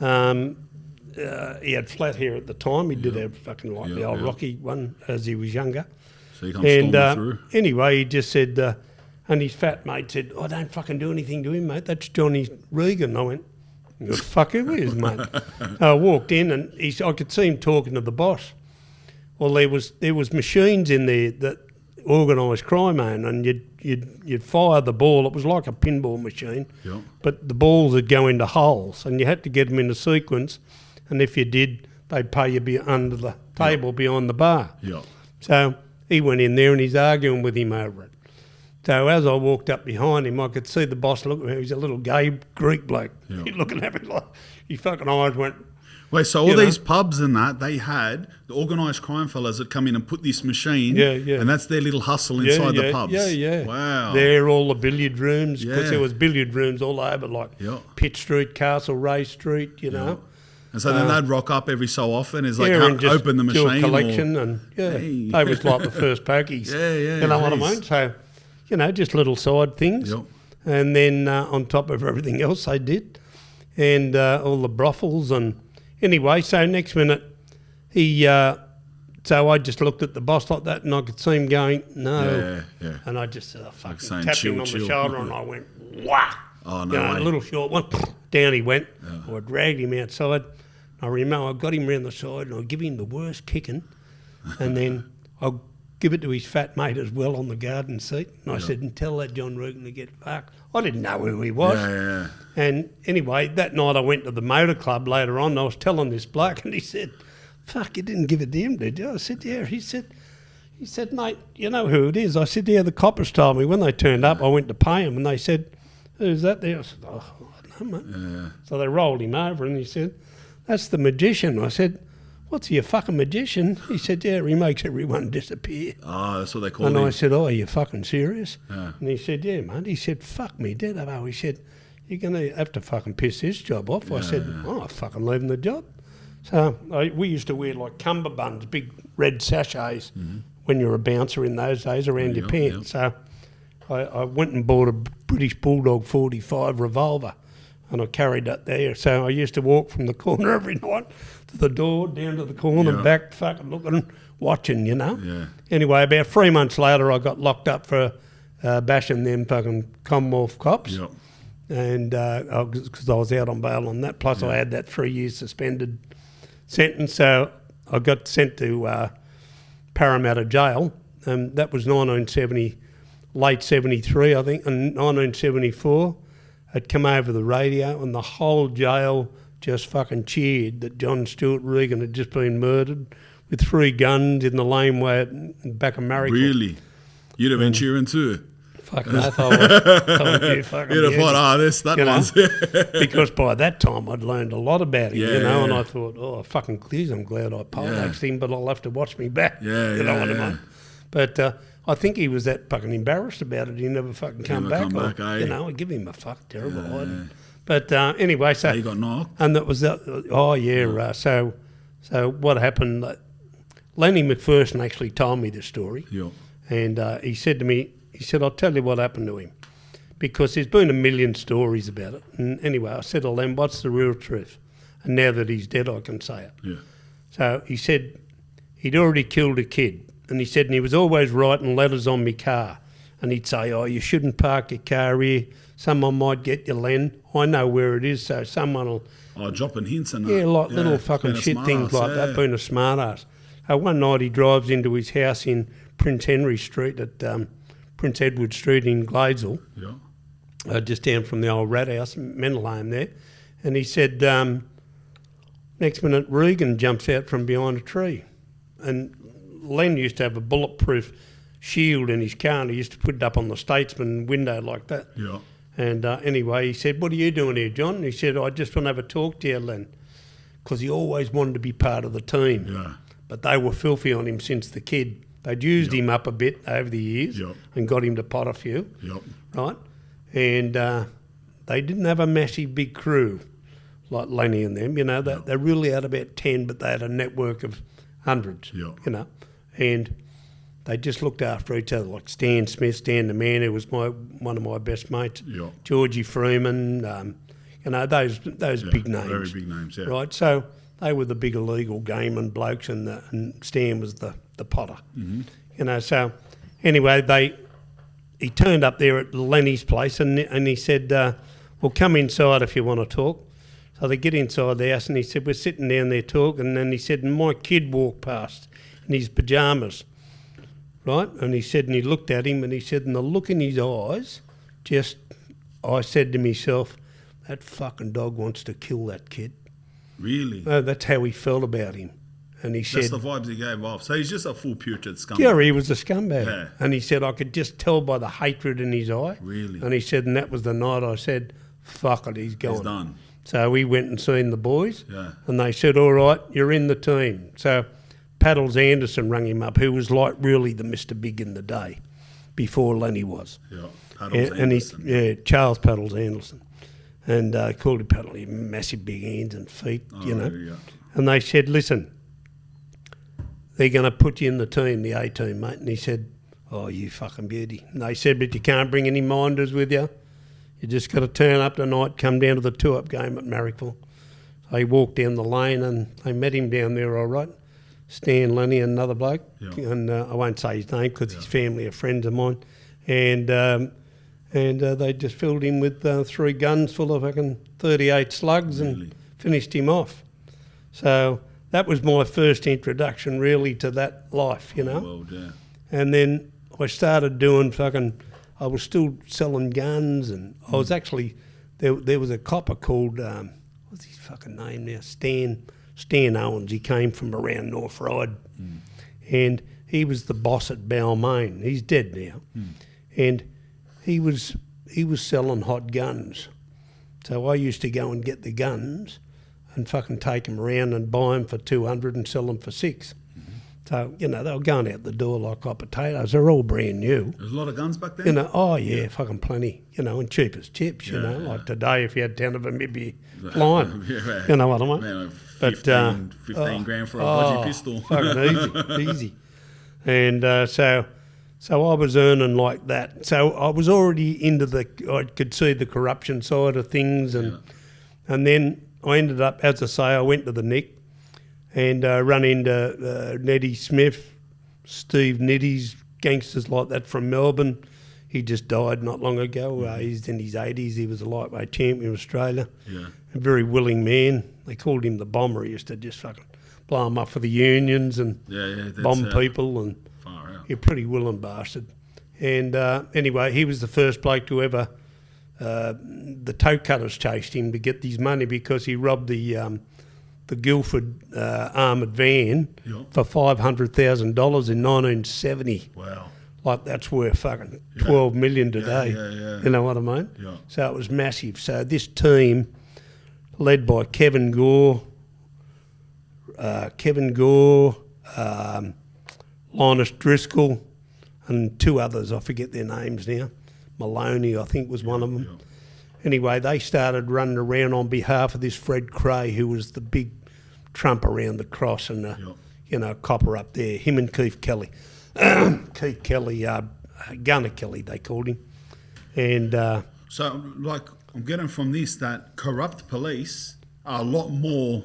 A: He had flat hair at the time. He did have fucking like the old Rocky one as he was younger.
B: So he comes storming through.
A: Anyway, he just said, and his fat mate said, "Oh, don't fucking do anything to him, mate. That's Johnny Regan." I went, "The fuck who is, mate?" I walked in and I could see him talking to the boss. Well, there was machines in there that organised crime owned, and you'd fire the ball. It was like a pinball machine, but the balls would go into holes, and you had to get them in a sequence. And if you did, they'd pay you under the table behind the bar. So he went in there and he's arguing with him over it. So as I walked up behind him, I could see the boss looking at me. He's a little gay Greek bloke. He's looking at me like his fucking eyes went.
B: Wait, so all these pubs and that, they had the organised crime fellas that come in and put this machine, and that's their little hustle inside the pubs.
A: Yeah.
B: Wow.
A: They're all the billiard rooms, because there was billiard rooms all over, like Pitt Street, Castlereagh Street, you know.
B: And so then they'd rock up every so often. It's like,
A: and just
B: open the
A: do
B: machine.
A: A collection, and they was like the first pokies. You know what I mean? So, you know, just little side things. And then on top of everything else they did, and all the brothels. And anyway, so next minute, so I just looked at the boss like that, and I could see him going, "No." And I just fucking tapped him on the shoulder, and I went, "Wah!"
B: Oh, no way.
A: A little short one. Down he went. I dragged him outside. I remember I got him round the side and I give him the worst kicking, and then I'll give it to his fat mate as well on the garden seat. And I said, "And tell that John Regan to get fucked." I didn't know who he was. And anyway, that night I went to the motor club later on and I was telling this bloke, and he said, "Fuck, you didn't give it to him, did you?" I said, "Yeah." He said, "Mate, you know who it is?" I said, "Yeah, the coppers told me." When they turned up, I went to pay them and they said, "Who's that there?" I said, "Oh, I don't know, mate." So they rolled him over and he said, "That's the magician." I said, "What's he, a fucking magician?" He said, "Yeah, he makes everyone disappear."
B: Oh, that's what they call him.
A: And I said, "Oh, are you fucking serious?" And he said, "Yeah, mate." He said, "Fuck me dead, oh." He said, "You're going to have to fucking piss this job off." I said, "Oh, I'm fucking leaving the job." So we used to wear like cummerbunds, big red sachets, when you were a bouncer in those days, around your pants. So I went and bought a British Bulldog 45 revolver, and I carried that there. So I used to walk from the corner every night to the door, down to the corner, back, fucking looking, watching, you know. Anyway, about 3 months later, I got locked up for bashing them fucking Commonwealth cops. And because I was out on bail on that, plus I had that 3 years suspended sentence. So I got sent to Parramatta Jail, and that was 1970. Late 73, I think, and 1974, had come over the radio and the whole jail just fucking cheered that John Stewart Regan had just been murdered with 3 guns in the laneway at back of Marrickville.
B: Really? You'd have been cheering too?
A: Fucking oath I was.
B: You'd have thought, that one's...
A: Because by that time I'd learned a lot about him, and I thought, oh, fucking please, I'm glad I poleaxed him, but I'll have to watch me back. You know what I mean? But... I think he was that fucking embarrassed about it. He never fucking come back. You know, I give him a terrible hiding. But anyway, so
B: he got knocked.
A: And that was so what happened? Lenny McPherson actually told me the story. And he said to me, "I'll tell you what happened to him, because there's been a million stories about it." And anyway, I said to Len, "What's the real truth?" And now that he's dead, I can say it. So he said he'd already killed a kid. And he said, and he was always writing letters on my car. And he'd say, "Oh, you shouldn't park your car here. Someone might get you, Len. I know where it is, so someone will..."
B: Oh, dropping hints and that.
A: Yeah, like little fucking shit things like that, being a smart ass. One night he drives into his house in Prince Henry Street at Prince Edward Street in Gladesville, just down from the old rat house, mental home there. And he said, next minute, Regan jumps out from behind a tree. And Len used to have a bulletproof shield in his car, and he used to put it up on the statesman window like that.
B: Yeah.
A: And anyway, he said, "What are you doing here, John?" And he said, "I just want to have a talk to you, Len," because he always wanted to be part of the team.
B: Yeah.
A: But they were filthy on him since the kid. They'd used him up a bit over the years and got him to pot a few, right? And they didn't have a massive big crew like Lenny and them, you know. They really had about 10, but they had a network of hundreds, you know. And they just looked after each other, like Stan Smith, Stan the Man, who was one of my best mates, Georgie Freeman, you know, those big names.
B: Very big names,
A: right? So they were the big illegal gameman blokes, and Stan was the potter.
B: Mm-hmm.
A: You know, so anyway, he turned up there at Lenny's place and he said, well, come inside if you want to talk. So they get inside the house and he said, we're sitting down there talking, and then he said, and my kid walked past in his pyjamas, right? And he said, and he looked at him and he said, and the look in his eyes, I said to myself, that fucking dog wants to kill that kid.
B: Really?
A: That's how he felt about him. And he said...
B: That's the vibes he gave off. So he's just a full putrid scumbag.
A: Yeah, he was a scumbag.
B: Yeah.
A: And he said, I could just tell by the hatred in his eye.
B: Really?
A: And he said, and that was the night I said, fuck it, he's gone.
B: He's done.
A: So we went and seen the boys.
B: Yeah.
A: And they said, all right, you're in the team. So Paddles Anderson rang him up, who was like really the Mr. Big in the day, before Lenny was.
B: Yeah, Paddles Anderson.
A: Charles Paddles Anderson. And called him Paddle, he had massive big hands and feet, you know.
B: Yeah.
A: And they said, listen, they're going to put you in the team, the A team, mate. And he said, oh, you fucking beauty. And they said, but you can't bring any minders with you. You just got to turn up tonight, come down to the two-up game at Marrickville. So he walked down the lane and they met him down there all right. Stan, Lenny and another bloke. Yeah. And I won't say his name because his family are friends of mine. And they just filled him with 3 guns full of fucking 38 slugs and finished him off. So that was my first introduction really to that life, you know.
B: Well, yeah.
A: And then I started doing I was still selling guns, and I was actually, there was a copper called, what's his fucking name now? Stan Owens. He came from around North Ryde. And he was the boss at Balmain. He's dead now. And he was selling hot guns. So I used to go and get the guns and fucking take them around and buy them for 200 and sell them for 6. So, you know, they were going out the door like hot potatoes. They're all brand new.
B: There's a lot of guns back then?
A: You know, fucking plenty. You know, and cheap as chips, you know. Like today, if you had 10 of them, you'd be flying. You know what I mean?
B: Man, 15 grand for a budgie pistol.
A: Fucking easy. And so I was earning like that. So I was already I could see the corruption side of things. And then I ended up, as I say, I went to the Nick and run into Neddy Smith, Steve Nitties, gangsters like that from Melbourne. He just died not long ago. He's in his 80s. He was a lightweight champion of Australia. Yeah. A very willing man. They called him the bomber. He used to just fucking blow him up for the unions and bomb people. And
B: far out.
A: He's a pretty willing bastard. And anyway, he was the first bloke to ever... the toe cutters chased him to get his money because he robbed the Guildford armoured van for $500,000 in 1970.
B: Wow.
A: Like that's worth fucking 12 million today.
B: Yeah.
A: You know what I mean?
B: Yeah.
A: So it was massive. So this team, led by Kevin Gore, Linus Driscoll, and 2 others, I forget their names now. Maloney, I think, was one of them. Yeah. Anyway, they started running around on behalf of this Fred Cray, who was the big trump around the cross and the copper up there, him and Keith Kelly. Keith Kelly, Gunner Kelly, they called him. And
B: so, like, I'm getting from this that corrupt police are a lot more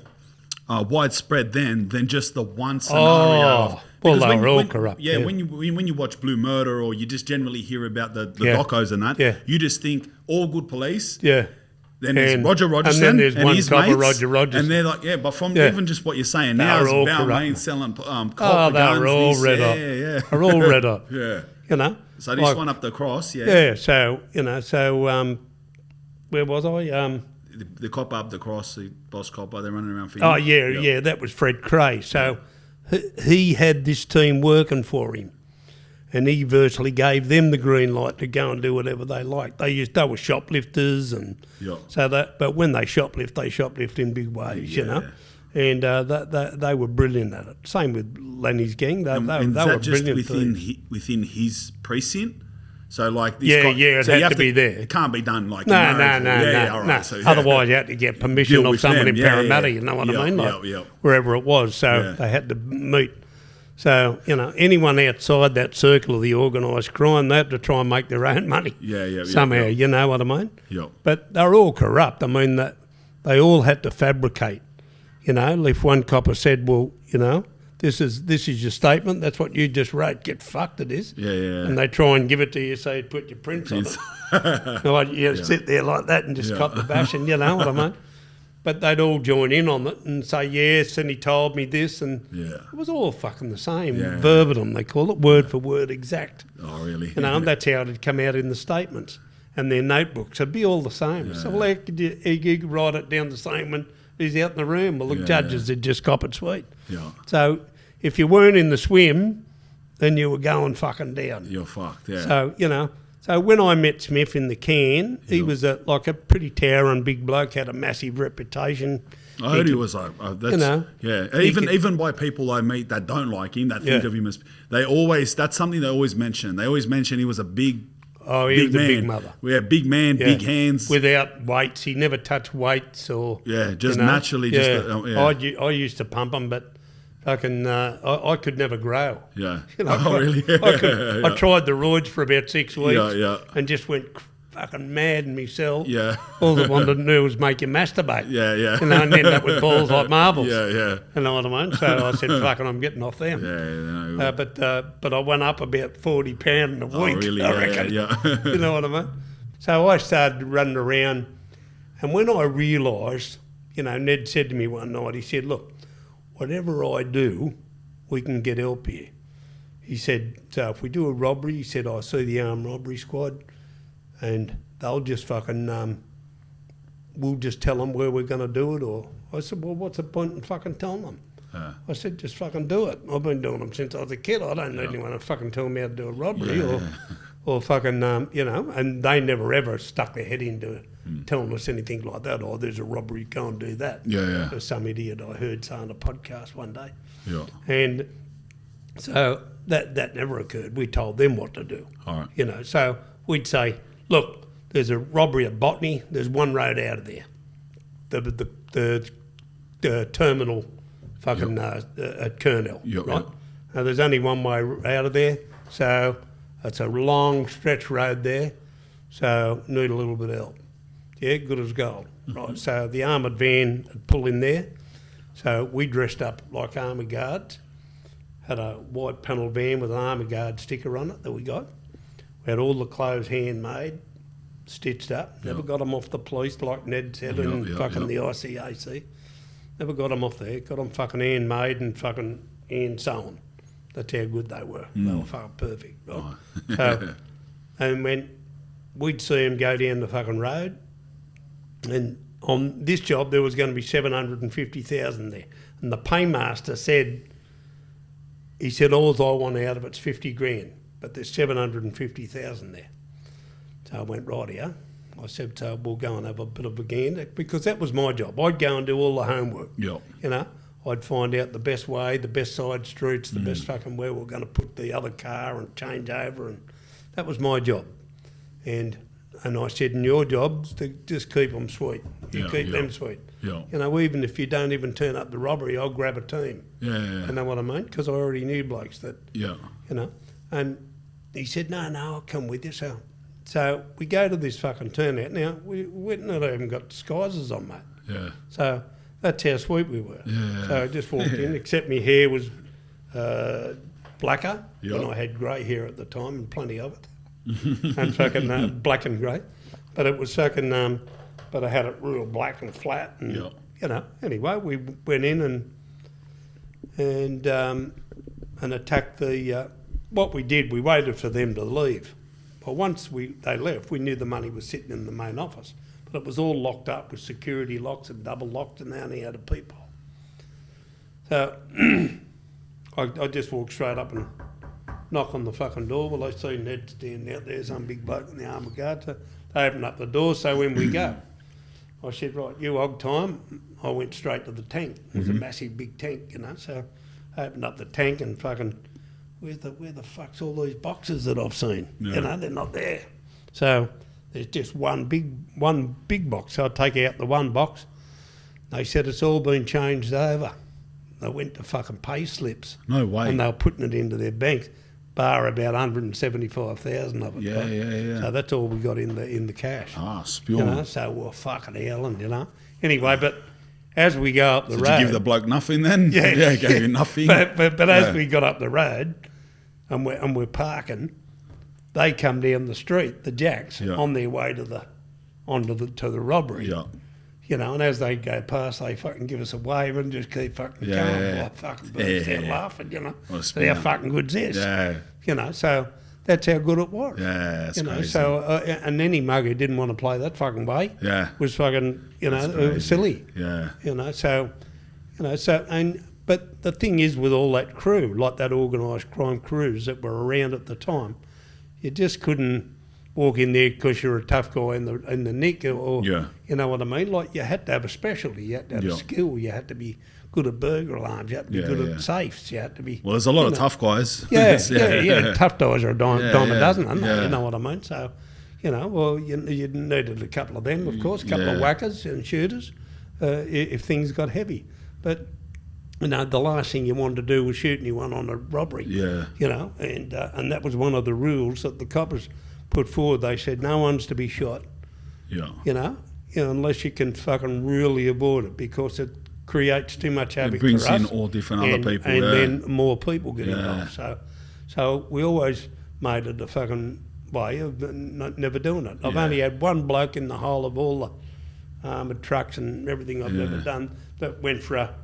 B: widespread then than just the one scenario.
A: Well, they were all corrupt.
B: Yeah, when you watch Blue Murder or you just generally hear about the docos and that, you just think all good police. Yeah. Then there's Roger Rogerson
A: and then there's one
B: his
A: copper,
B: mates,
A: Roger Rogerson.
B: and they're like, but from even just what you're saying
A: they
B: now, is
A: all
B: Balmain selling copper
A: guns.
B: They're
A: all red hot.
B: Yeah.
A: They're all red hot.
B: Yeah.
A: You know?
B: So this one up the cross,
A: Yeah, so, where was I?
B: The copper up the cross, the boss copper, they're running around for you.
A: Oh, that was Fred Cray. So he had this team working for him. and he virtually gave them the green light to go and do whatever they liked. They were shoplifters, and but when they shoplift in big ways, you know. And they were brilliant at it. Same with Lenny's gang. They were
B: just
A: brilliant
B: within his precinct. So like this
A: it had to be there.
B: It can't be done like
A: No.
B: right. So,
A: Otherwise, you had to get permission
B: Deal
A: of
B: with
A: someone
B: them.
A: in Parramatta. You know what I mean? Wherever it was. So they had to meet. So anyone outside that circle of the organised crime, they had to try and make their own money. Somehow. You know what I mean? But they're all corrupt. I mean that they all had to fabricate. If one copper said, well, this is your statement, that's what you just wrote, get fucked, it is. And they try and give it to you, so you put your prints on it. You sit there like that and just cop the bashing, you know what I mean? But they'd all join in on it and say, yes, and he told me this, and it was all fucking the same. Verbatim, they call it, word for word, exact.
B: Oh, really?
A: That's how it'd come out in the statements. And their notebooks, it'd be all the same. So, well, you could write it down the same when he's out in the room. Well, the judges had just cop it sweet. So if you weren't in the swim, then you were going fucking down.
B: You're fucked,
A: So, so when I met Smith in the can, he was a pretty towering big bloke, had a massive reputation.
B: I heard he was like, even by people I meet that don't like him, that think of him as, that's something they always mention. They always mention he was a big
A: he was a big mother.
B: Big man, big hands.
A: Without weights. He never touched weights or...
B: just naturally.
A: I used to pump them, but fucking I could never grow.
B: Really?
A: I tried the roids for about 6 weeks and just went fucking mad in myself. All I wanted to do was make you masturbate. And end up with balls like marbles. You know what I mean? So I said, fucking, I'm getting off them. But I went up about 40 pounds in a week,
B: really?
A: I reckon. You know what I mean? So I started running around, and when I realised, Ned said to me one night, he said, look, whatever I do, we can get help here. He said, so if we do a robbery, he said, I see the armed robbery squad, and they'll just fucking, we'll just tell them where we're going to do it. Or I said, well, what's the point in fucking telling them? I said, just fucking do it. I've been doing them since I was a kid. I don't need anyone to fucking tell me how to do a robbery or fucking, and they never ever stuck their head into telling us anything like that. Oh, there's a robbery, go and do that. There's some idiot I heard say on a podcast one day. And so that never occurred. We told them what to do.
B: All right.
A: So we'd say, look, there's a robbery at Botany. There's one road out of there. The terminal fucking at Kernell, right? Now, there's only one way out of there. So it's a long stretch road there. So need a little bit of help. Yeah, good as gold. Right. So the armoured van would pull in there. So we dressed up like army guards. Had a white panel van with an army guard sticker on it that we got. We had all the clothes handmade, stitched up. Never got them off the police like Ned said the ICAC. Never got them off there. Got them fucking handmade and fucking hand sewn. That's how good they were. They were fucking perfect. Right? So, and when we'd see them go down the fucking road, and on this job there was going to be 750,000 there. And the paymaster said, he said, all I want out of it's 50 grand, but there's 750,000 there. So I went, right here. I said, so we'll go and have a bit of a gander, because that was my job. I'd go and do all the homework. I'd find out the best way, the best side streets, the best fucking where we're going to put the other car and change over, and that was my job. And I said, and your job's to just keep them sweet. You keep them sweet. Even if you don't even turn up the robbery, I'll grab a team. You know what I mean? Because I already knew blokes that, And he said, no, I'll come with you. So we go to this fucking turnout. Now, we've not even got disguises on, mate. So that's how sweet we were. So I just walked in, except my hair was blacker, and I had grey hair at the time, and plenty of it. And fucking black and grey. But it was fucking, but I had it real black and flat. And, anyway, we went in and attacked the, what we did, we waited for them to leave. But once they left, we knew the money was sitting in the main office. But it was all locked up with security locks and double locked, and they only had a peephole. So I just walked straight up and knock on the fucking door. Well, they see Ned standing out there, some big bloke in the armoured guard. So they open up the door, so when we go, I said, right, you hog time. I went straight to the tank. It was a massive big tank, you know, so I opened up the tank and fucking, where the fuck's all these boxes that I've seen?
B: Yeah.
A: You know, they're not there. So there's just one big box. So I take out the one box. They said it's all been changed over. They went to fucking pay slips.
B: No way.
A: And they were putting it into their banks, bar about 175,000 of it.
B: Yeah, yeah.
A: So that's all we got in the cash.
B: Ah, spewing.
A: You know, so we're fucking howling, you know. Anyway, but as we go up the road...
B: Did you give the bloke nothing then?
A: Yeah.
B: Gave you nothing.
A: But as we got up the road and we're parking, they come down the street, the Jacks, on their way to the robbery.
B: Yeah.
A: You know, and as they go past, they fucking give us a wave and just keep fucking going. Like fucking birds there laughing, you know. See how fucking good's this?
B: Yeah.
A: You know, so that's how good it was.
B: Yeah, that's crazy.
A: So, and any mug who didn't want to play that fucking way was fucking, you know, it was silly.
B: Yeah.
A: You know, but the thing is with all that crew, like that organised crime crews that were around at the time, you just couldn't walk in there because you're a tough guy in the nick or you know what I mean? Like you had to have a specialty, you had to have a skill, you had to be good at burglar alarms, you had to be good at safes, you had to be...
B: Well, there's a lot of tough guys.
A: Yeah. Tough guys are a dime a dozen, aren't they? You know what I mean? So, you know, well, you needed a couple of them, of course, a couple of whackers and shooters if things got heavy. But, you know, the last thing you wanted to do was shoot anyone on a robbery.
B: Yeah.
A: You know, and that was one of the rules that the coppers put forward. They said no one's to be shot.
B: Yeah.
A: You know, unless you can fucking really avoid it because it creates too much havoc for us.
B: It brings in all different other people.
A: And then more people get involved. So we always made it a fucking way of never doing it. I've only had one bloke in the whole of all the armoured trucks and everything I've ever done that went for a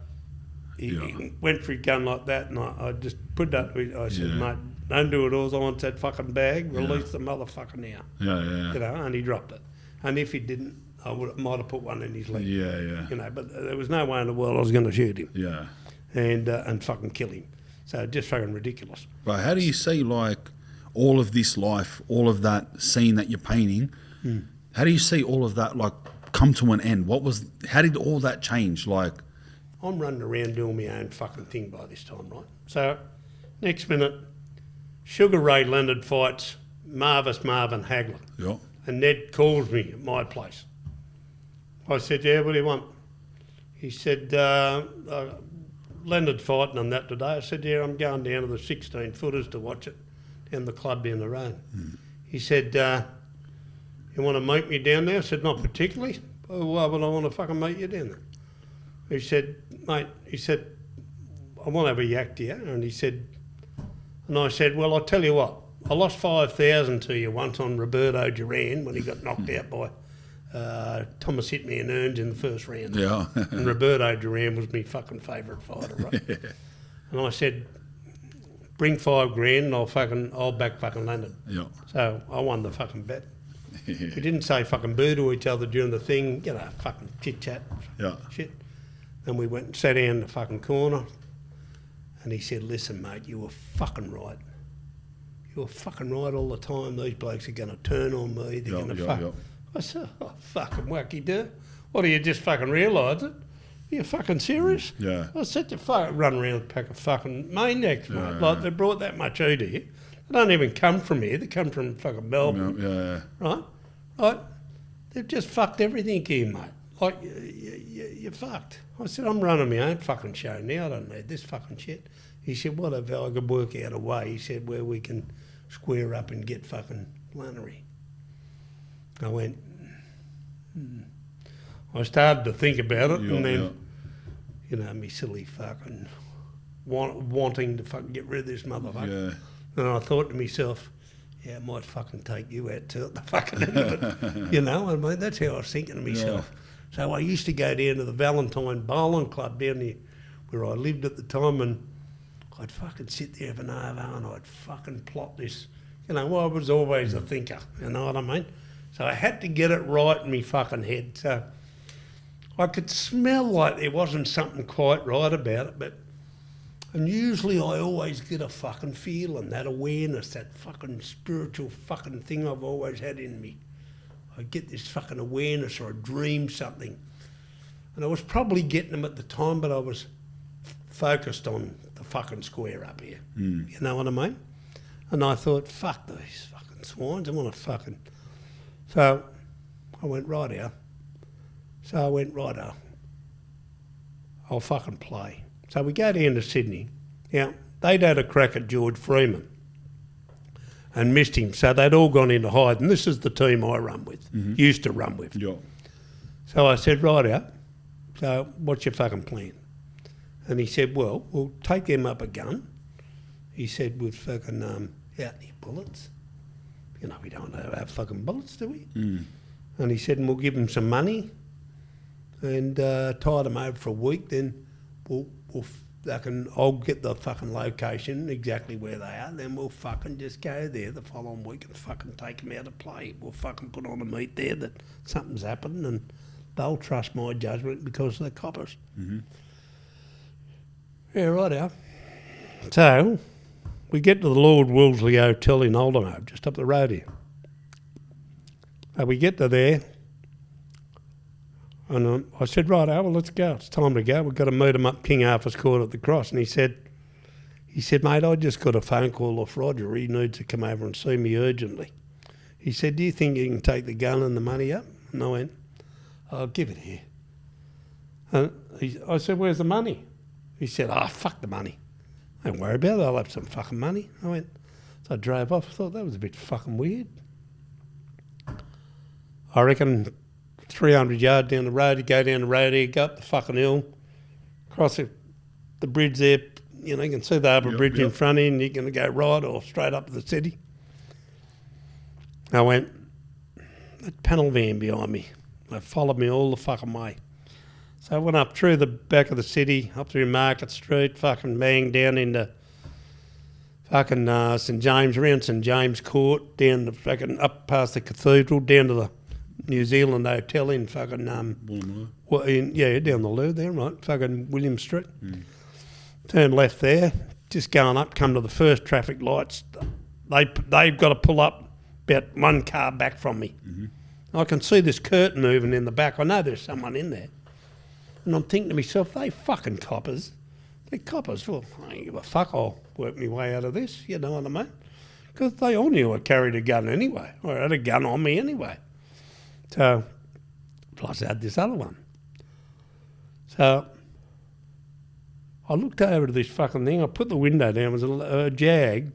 A: gun like that, and I just put that. I said, mate, don't do it all. I want that fucking bag. Release the motherfucker now.
B: Yeah.
A: You know, and he dropped it. And if he didn't, I might have put one in his leg.
B: Yeah.
A: You know, but there was no way in the world I was going to shoot him.
B: Yeah.
A: And fucking kill him. So just fucking ridiculous.
B: But how do you see like all of this life, all of that scene that you're painting? How do you see all of that like come to an end? How did all that change? Like,
A: I'm running around doing my own fucking thing by this time, right? So next minute, Sugar Ray Leonard fights Marvis Marvin Hagler.
B: Yeah.
A: And Ned calls me at my place. I said, yeah, what do you want? He said, Leonard fighting on that today. I said, yeah, I'm going down to the 16-footers to watch it down the club down the road. He said, you want to meet me down there? I said, not particularly. Oh, why would I want to fucking meet you down there? He said, mate, I want to have a yak to you. And he said, and I said, well, I'll tell you what, I lost 5,000 to you once on Roberto Duran when he got knocked out by Thomas Hitman and Earns in the first round.
B: Yeah.
A: And Roberto Duran was my fucking favourite fighter, right? And I said, bring $5,000 and I'll back fucking London.
B: Yeah.
A: So I won the fucking bet. We didn't say fucking boo to each other during the thing, you know, fucking chit-chat, shit. And we went and sat down in the fucking corner and he said, listen, mate, you were fucking right. You were fucking right all the time. These blokes are going to turn on me. They're going to fuck. I said, oh, fucking wacky do. What, do you just fucking realise it? Are you fucking serious?
B: Yeah.
A: I said, you fucking run around a pack of fucking maniacs, mate. Like, they brought that much heat here. They don't even come from here. They come from fucking Melbourne. Right? They've just fucked everything here, mate. Like, you're fucked. I said, I'm running my own fucking show now. I don't need this fucking shit. He said, whatever, I could work out a way, he said, where we can square up and get fucking Flannery. I went, I started to think about it, and then, you know, me silly fucking wanting to fucking get rid of this motherfucker. And I thought to myself, yeah, it might fucking take you out to the fucking end of it. You know, I mean, that's how I was thinking to myself. So I used to go down to the Valentine Bowling Club down there where I lived at the time, and I'd fucking sit there for an hour and I'd fucking plot this. You know, I was always a thinker, you know what I mean? So I had to get it right in my fucking head. So I could smell like there wasn't something quite right about it, but And usually I always get a fucking feeling, that awareness, that fucking spiritual fucking thing I've always had in me. I get this fucking awareness, or I dream something. And I was probably getting them at the time, but I was focused on the fucking square up here. You know what I mean? And I thought, fuck these fucking swines, I want to fucking... So I went, right out. I'll fucking play. So we go down to Sydney. Now, they'd had a crack at George Freeman and missed him, so they'd all gone into hide. And this is the team I run with, used to run with.
B: Yeah.
A: So I said, right out, so what's your fucking plan? And he said, well, we'll take them up a gun. He said, with fucking, out any bullets? You know, we don't have fucking bullets, do we? And he said, and we'll give them some money and tie them over for a week, then I'll get the fucking location exactly where they are, then we'll fucking just go there the following week and fucking take them out of play. We'll fucking put on a meet there that something's happened and they'll trust my judgment because they're coppers. Yeah, righto. So we get to the Lord Wolseley Hotel in Oldham, just up the road here. So we get to there, and I said, right, well, let's go. It's time to go. We've got to meet him up King Arthur's Court at the Cross. And he said, mate, I just got a phone call off Roger. He needs to come over and see me urgently. He said, do you think you can take the gun and the money up? And I went, I'll give it here. And I said, where's the money? He said, fuck the money. Don't worry about it. I'll have some fucking money. I went, so I drove off. I thought that was a bit fucking weird. I reckon 300 yards down the road, you go down the road here, go up the fucking hill, cross the bridge there, you know, you can see the Harbour Bridge in front of you and you're going to go right or straight up to the city. I went, that panel van behind me, they followed me all the fucking way. So I went up through the back of the city, up through Market Street, fucking bang down into fucking St James, around St James Court, down the fucking up past the cathedral, down to the New Zealand Hotel in fucking down the loo there, right, fucking William Street. Turn left there, just going up, come to the first traffic lights. They've got to pull up about one car back from me. I can see this curtain moving in the back. I know there's someone in there. And I'm thinking to myself, they fucking coppers. They're coppers. Well, I don't give a fuck. I'll work my way out of this, you know what I mean? Because they all knew I carried a gun anyway. I had a gun on me anyway. So, plus I had this other one. So, I looked over to this fucking thing. I put the window down. It was a Jag,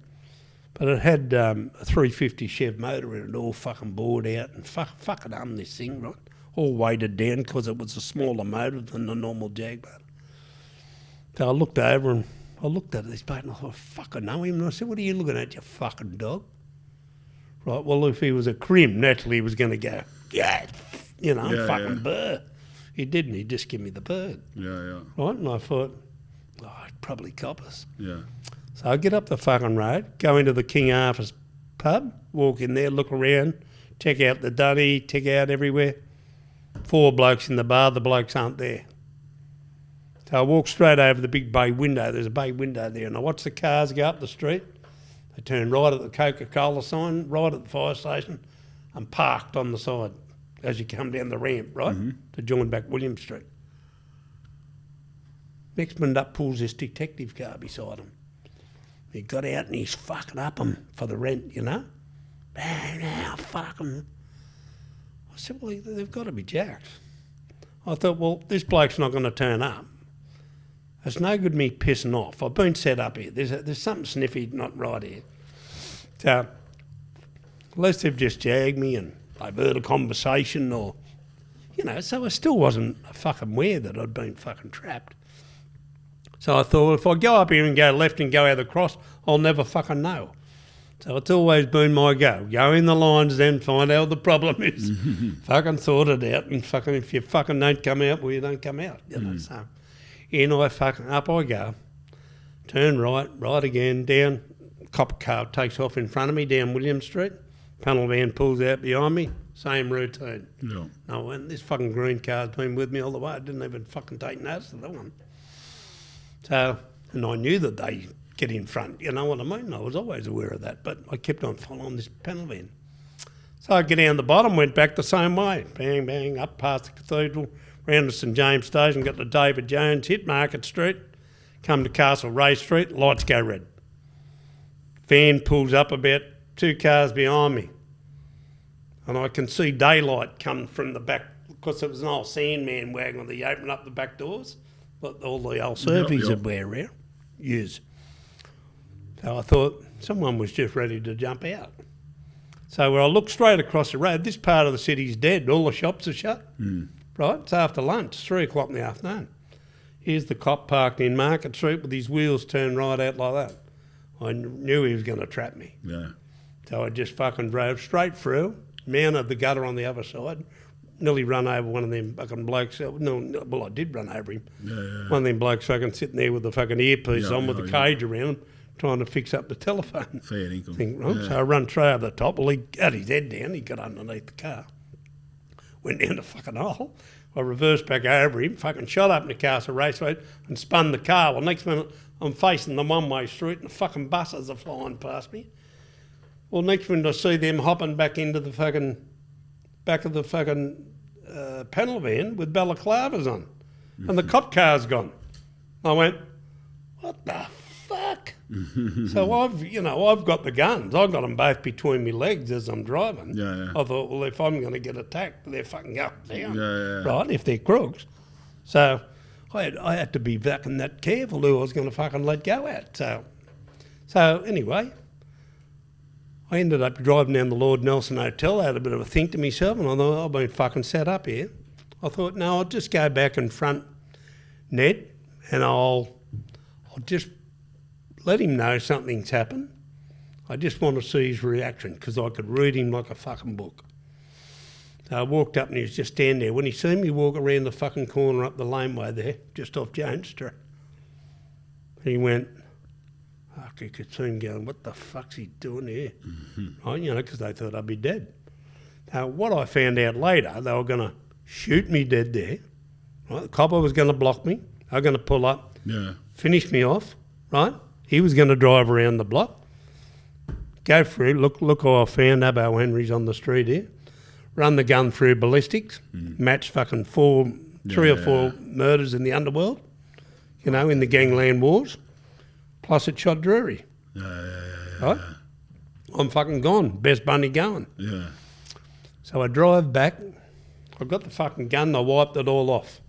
A: but it had a 350 Chev motor in it, all fucking bored out and fucking this thing, right? All weighted down because it was a smaller motor than the normal Jag motor. So I looked over and I looked at this boat and I thought, fuck, I know him. And I said, what are you looking at, you fucking dog? Right, well, if he was a crim, naturally he was going to go, fucking bird. He didn't. He just give me the bird. Right, and I thought, probably coppers. So I get up the fucking road, go into the King Arthur's pub, walk in there, look around, check out the dunny, check out everywhere. 4 blokes in the bar, the blokes aren't there. So I walk straight over the big bay window. There's a bay window there, and I watch the cars go up the street. They turn right at the Coca-Cola sign, right at the fire station, and parked on the side as you come down the ramp, right, to join back William Street. Next minute up pulls this detective car beside him. He got out and he's fucking up him for the rent, you know. Bang, now, fucking. I said, well, they've got to be jacked. I thought, well, this bloke's not going to turn up. It's no good me pissing off. I've been set up here. There's something sniffy not right here. So, unless they've just jagged me and they've heard a conversation or, you know, so I still wasn't fucking aware that I'd been fucking trapped. So I thought, well, if I go up here and go left and go out the cross, I'll never fucking know. So it's always been my go in the lines, then find out what the problem is. Fucking sort it out, and fucking if you fucking don't come out, well, you don't come out. You know, so in I fucking up I go, turn right again, down. Copper car takes off in front of me down William Street. Panel van pulls out behind me. Same routine.
B: Yeah.
A: No, and this fucking green car's been with me all the way. I didn't even fucking take notice of that one. So And I knew that they get in front, you know what I mean? I was always aware of that, but I kept on following this panel van. So I get down the bottom, went back the same way. Bang, bang, up past the cathedral, round to St James Station, got to David Jones, hit Market Street, come to Castle Ray Street, lights go red. Van pulls up about 2 cars behind me. And I can see daylight come from the back, because it was an old Sandman wagon where they open up the back doors, like all the old surfies would wear around, use. So I thought someone was just ready to jump out. So when I looked straight across the road, this part of the city's dead, all the shops are shut, right? It's after lunch, 3 o'clock in the afternoon. Here's the cop parked in Market Street with his wheels turned right out like that. I knew he was going to trap me.
B: Yeah.
A: So I just fucking drove straight through, mounted the gutter on the other side, nearly run over one of them fucking blokes. No, well, I did run over him.
B: Yeah.
A: One of them blokes fucking sitting there with the fucking earpiece on with the cage around him, trying to fix up the telephone
B: Fair income.
A: thing, right? So I run straight over the top. Well, he had his head down. He got underneath the car. Went down the fucking hole. I reversed back over him, fucking shot up in the Castle Raceway and spun the car. Well, next minute, I'm facing the one-way street and the fucking buses are flying past me. Well, next minute I see them hopping back into the fucking back of the fucking panel van with balaclavas on. And the cop car's gone. I went, what the fuck? So I've got the guns. I've got them both between my legs as I'm driving.
B: Yeah.
A: I thought, well, if I'm going to get attacked, they're fucking going down,
B: Yeah.
A: right, if they're crooks. So I had to be fucking that careful who I was going to fucking let go at. So anyway, I ended up driving down the Lord Nelson Hotel. I had a bit of a think to myself, and I thought, I've been fucking set up here. I thought, no, I'll just go back and front Ned, and I'll just let him know something's happened. I just want to see his reaction, because I could read him like a fucking book. So I walked up and he was just standing there. When he seen me walk around the fucking corner up the laneway there, just off Jones Street, he went, fuck, you could see him going, what the fuck's he doing here? Right, because they thought I'd be dead. Now, what I found out later, they were going to shoot me dead there. Right? The copper was going to block me. They were going to pull up, finish me off, right? He was going to drive around the block, go through, look how I found Abbo Henry's on the street here, run the gun through ballistics, match fucking three or four murders in the Underworld, in the gangland wars, plus it shot Drury. Right? I'm fucking gone, best bunny going.
B: Yeah.
A: So I drive back, I got the fucking gun, I wiped it all off.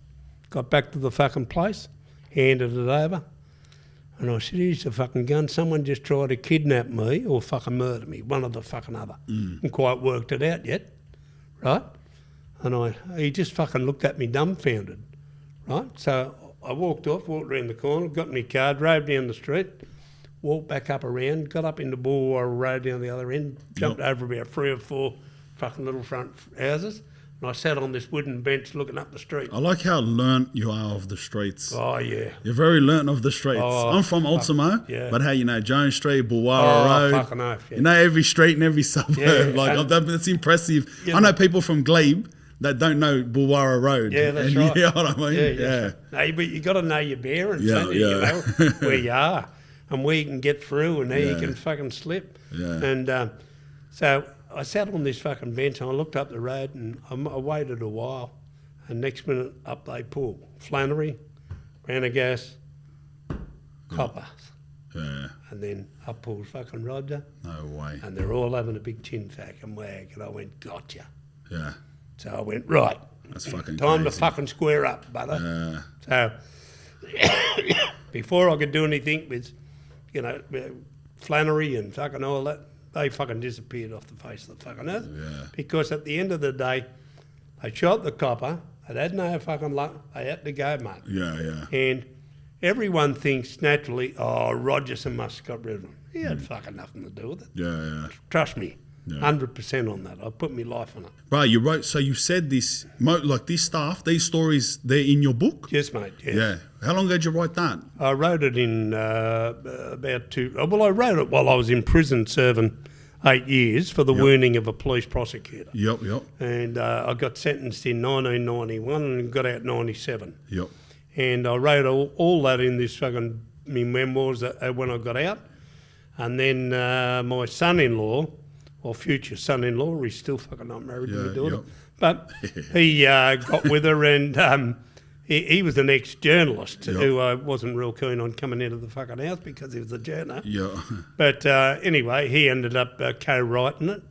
A: Got back to the fucking place, handed it over, and I said, here's the fucking gun. Someone just tried to kidnap me or fucking murder me, one or the fucking other. Haven't quite worked it out yet, right? And he just fucking looked at me dumbfounded, right? So I walked around the corner, got in my car, drove down the street, walked back up around, got up into Bulwara Road down the other end, jumped over about 3 or 4 fucking little front houses, and I sat on this wooden bench looking up the street.
B: I like how learnt you are of the streets.
A: Oh, yeah.
B: You're very learnt of the streets.
A: Oh,
B: I'm from Ultimo, but how Jones Street, Bulwara Road.
A: Fucking oath, yeah.
B: You know every street and every suburb.
A: Yeah,
B: That's impressive. I know people from Glebe that don't know Bulwara Road.
A: Yeah, that's right.
B: You know what I mean?
A: Yeah. No, but you got to know your bearings,
B: Yeah,
A: don't you?
B: yeah.
A: You know, where you are and where you can get through and how you can fucking slip.
B: Yeah.
A: And so I sat on this fucking bench and I looked up the road and I waited a while, and next minute up they pull. Flannery, Prendergast, Copper.
B: Yeah.
A: And then up pulls fucking Roger.
B: No way.
A: And they're all having a big tin fucking wag. And I went, gotcha.
B: Yeah.
A: So I went, right.
B: That's fucking
A: Time
B: crazy.
A: to fucking square up, brother.
B: Yeah.
A: So before I could do anything with, Flannery and fucking all that, they fucking disappeared off the face of the fucking earth.
B: Yeah.
A: Because at the end of the day, they shot the copper. They had no fucking luck. They had to go, mate.
B: Yeah.
A: And everyone thinks naturally, Rogerson must have got rid of him. He had fucking nothing to do with it.
B: Yeah.
A: Trust me. 100% on that. I put my life on it.
B: Right, you wrote, so you said this, like this stuff, these stories, they're in your book?
A: Yes, mate, yes.
B: Yeah. How long ago did you write that?
A: I wrote it in about 2... Well, I wrote it while I was in prison serving 8 years for the wounding of a police prosecutor.
B: Yep.
A: And I got sentenced in 1991 and got out 97.
B: Yep.
A: And I wrote all that in this fucking my memoirs when I got out. And then my son-in-law, or future son-in-law, he's still fucking not married to my daughter, but he got with her, and he was an ex-journalist who I wasn't real keen on coming into the fucking house because he was a journo.
B: Yeah.
A: But anyway, he ended up co-writing it,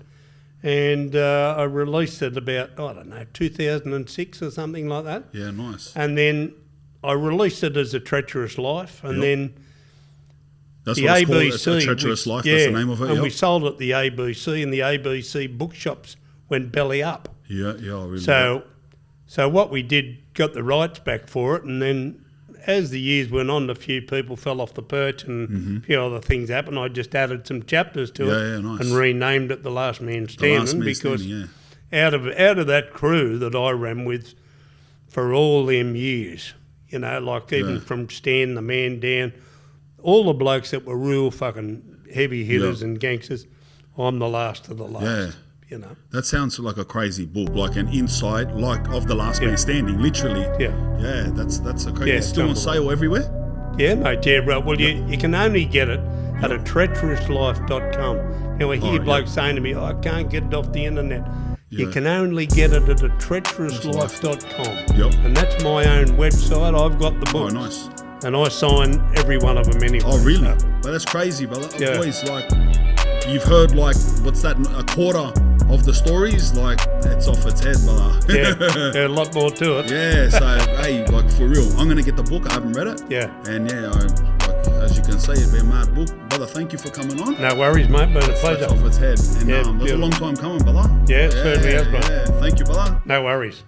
A: and I released it about, 2006 or something like that.
B: Yeah, nice.
A: And then I released it as A Treacherous Life, and then
B: that's
A: the
B: what it's
A: ABC,
B: called, it's A Treacherous Life, that's the name of it.
A: And we sold it at the ABC, and the ABC bookshops went belly up.
B: Yeah, I really
A: So what we did, got the rights back for it, and then as the years went on, a few people fell off the perch and a few other things happened. I just added some chapters to it
B: nice.
A: and renamed it The Last Man Standing because out of that crew that I ran with for all them years, even from Stan the Man down, all the blokes that were real fucking heavy hitters and gangsters, I'm the last of the last.
B: That sounds like a crazy book, like an insight, of The Last Man Standing, literally. Yeah, that's a crazy. It's still on sale everywhere?
A: Yeah, mate, well, you can only get it at a treacherouslife.com. Now, I hear blokes saying to me, I can't get it off the internet. You can only get it at a treacherouslife.com. And that's my own website. I've got the books.
B: Oh, nice.
A: And I sign every one of them anyway.
B: Oh, really? But that's crazy, brother.
A: Yeah.
B: Boys, you've heard, what's that, a quarter of the stories? It's off its head, brother.
A: Yeah, a lot more to it.
B: Yeah, so, hey, for real, I'm going to get the book. I haven't read it.
A: Yeah.
B: And, as you can see, it'd be a mad book. Brother, thank you for coming on.
A: No worries, mate. Been a pleasure.
B: That's off its head. And that's a long time coming, brother.
A: Yeah, it certainly has, brother.
B: Yeah, thank you, brother.
A: No worries.